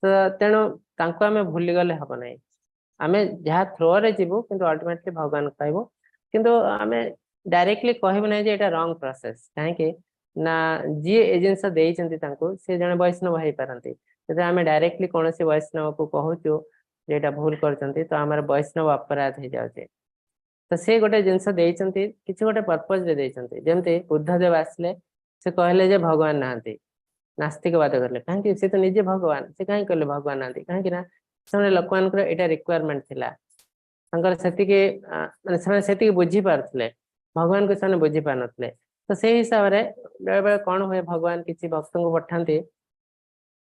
ତ ତେଣୁ ତାଙ୍କୁ ଆମେ ଭୁଲିଗଲେ ହବ ନାହିଁ ଆମେ ଯାହା ଥ୍ରୋରେ ଯିବୁ କିନ୍ତୁ ଅଲ୍ଟିମେଟଲି ଭଗବାନ ପାଇବୁ କିନ୍ତୁ ଆମେ ଡାଇରେକ୍ଟଲି କହିବୁ ନାହିଁ ଯେ ଏଇଟା ରଙ୍ଗ ପ୍ରୋସେସ କାହିଁକି ନା ଯିଏ ଏ ଜିନିଷ ଦେଇଛନ୍ତି ତାଙ୍କୁ ସେ ଜଣେ ବୈଷ୍ଣବ ହେଇପାରନ୍ତି ଯଦି ଆମେ ଡାଇରେକ୍ଟଲି କୌଣସି ବୈଷ୍ଣବକୁ କହୁଛୁ ଯେ ଏଇଟା ଭୁଲ କରୁଛନ୍ତି ତ ଆମର ବୈଷ୍ଣବ ଅପରାଧ ହେଇଯାଉଛି ତ ସେ ଗୋଟେ ଜିନିଷ ଦେଇଛନ୍ତି କିଛି ଗୋଟେ ପର୍ପଜରେ ଦେଇଛନ୍ତି ଯେମିତି ବୁଦ୍ଧଦେବ ଆସିଲେ ସେ କହିଲେ ଯେ ଭଗବାନ ନାହାନ୍ତି ନାସ୍ତିକବାଦ କଲେ କାହିଁକି ସେ ତ ନିଜେ ଭଗବାନ ସେ କାହିଁକି କହିଲେ ଭଗବାନ ନାହାନ୍ତି କାହିଁକି ନା ସେମାନେ ଲୋକମାନଙ୍କର ଏଇଟା ରିକ୍ୱାରମେଣ୍ଟ ଥିଲା ତାଙ୍କର ସେତିକି ମାନେ ସେମାନେ ସେତିକି ବୁଝି ପାରୁଥିଲେ ଭଗବାନଙ୍କୁ ସେମାନେ ବୁଝି ପାରୁନଥିଲେ ତ ସେଇ ହିସାବରେ ବେଳେବେଳେ କଣ ହୁଏ ଭଗବାନ କିଛି ଭକ୍ତଙ୍କୁ ପଠାନ୍ତି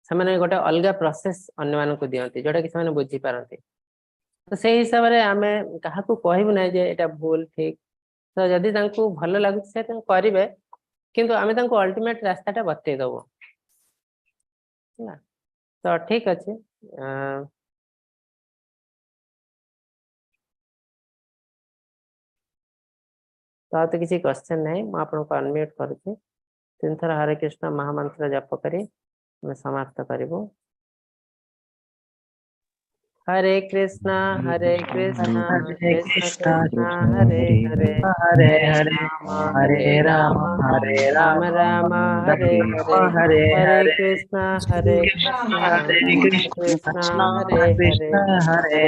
ସେମାନେ ଗୋଟେ ଅଲଗା ପ୍ରୋସେସ ଅନ୍ୟମାନଙ୍କୁ ଦିଅନ୍ତି ଯୋଉଟା କି ସେମାନେ ବୁଝିପାରନ୍ତି ତ ସେଇ ହିସାବରେ ଆମେ କାହାକୁ କହିବୁ ନାହିଁ ଯେ ଏଇଟା ଭୁଲ ଠିକ ତ ଯଦି ତାଙ୍କୁ ଭଲ ଲାଗୁଛି ସେ ତାଙ୍କୁ କରିବେ କିନ୍ତୁ ଆମେ ତାଙ୍କୁ ଅଲ୍ଟିମେଟ ରାସ୍ତାଟା ବତେଇ ଦବୁ ହେଲା ତ ଠିକ ଅଛି ତ ଆଉ ତ କିଛି କ୍ୱେଶ୍ଚନ ନାହିଁ ମୁଁ ଆପଣଙ୍କୁ ଅନମ୍ୟୁଟ କରୁଛି 3 ଥର ହରେ କୃଷ୍ଣ ମହାମନ୍ତ୍ର ଜପ କରି ଆମେ ସମାପ୍ତ କରିବୁ हरे कृष्णा कृष्ण हरे कृष्णा कृष्णा हरे हरे हरे हरे हरे हरे राम राम राम हरे हरे हरे कृष्णा कृष्णा कृष्णा हरे कृष्ण हरे हरे हरे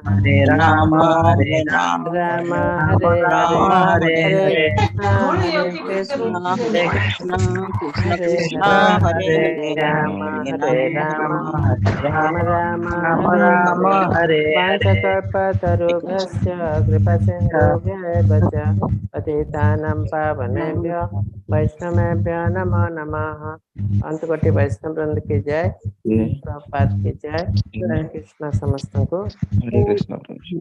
हरे राम हरे राम हरे राम राम राम हरे राम हरे हरे हरे कृष्णा हरे कृष्ण कृष्ण हरे कृष्ण हरे हरे राम हरे राम राम हरे राम राम राम राम हरे राम हरे हरे वाञ्छकल्पतरुभ्यश्च कृपासिन्धुभ्येव च पतितानां पावनेभ्यो वैष्णवेभ्यो नमो नमः। अंतकोटि वैष्णव वृंद की जय, प्रभुपाद की जय। हरे कृष्ण समस्तों को। हरे कृष्ण प्रभु।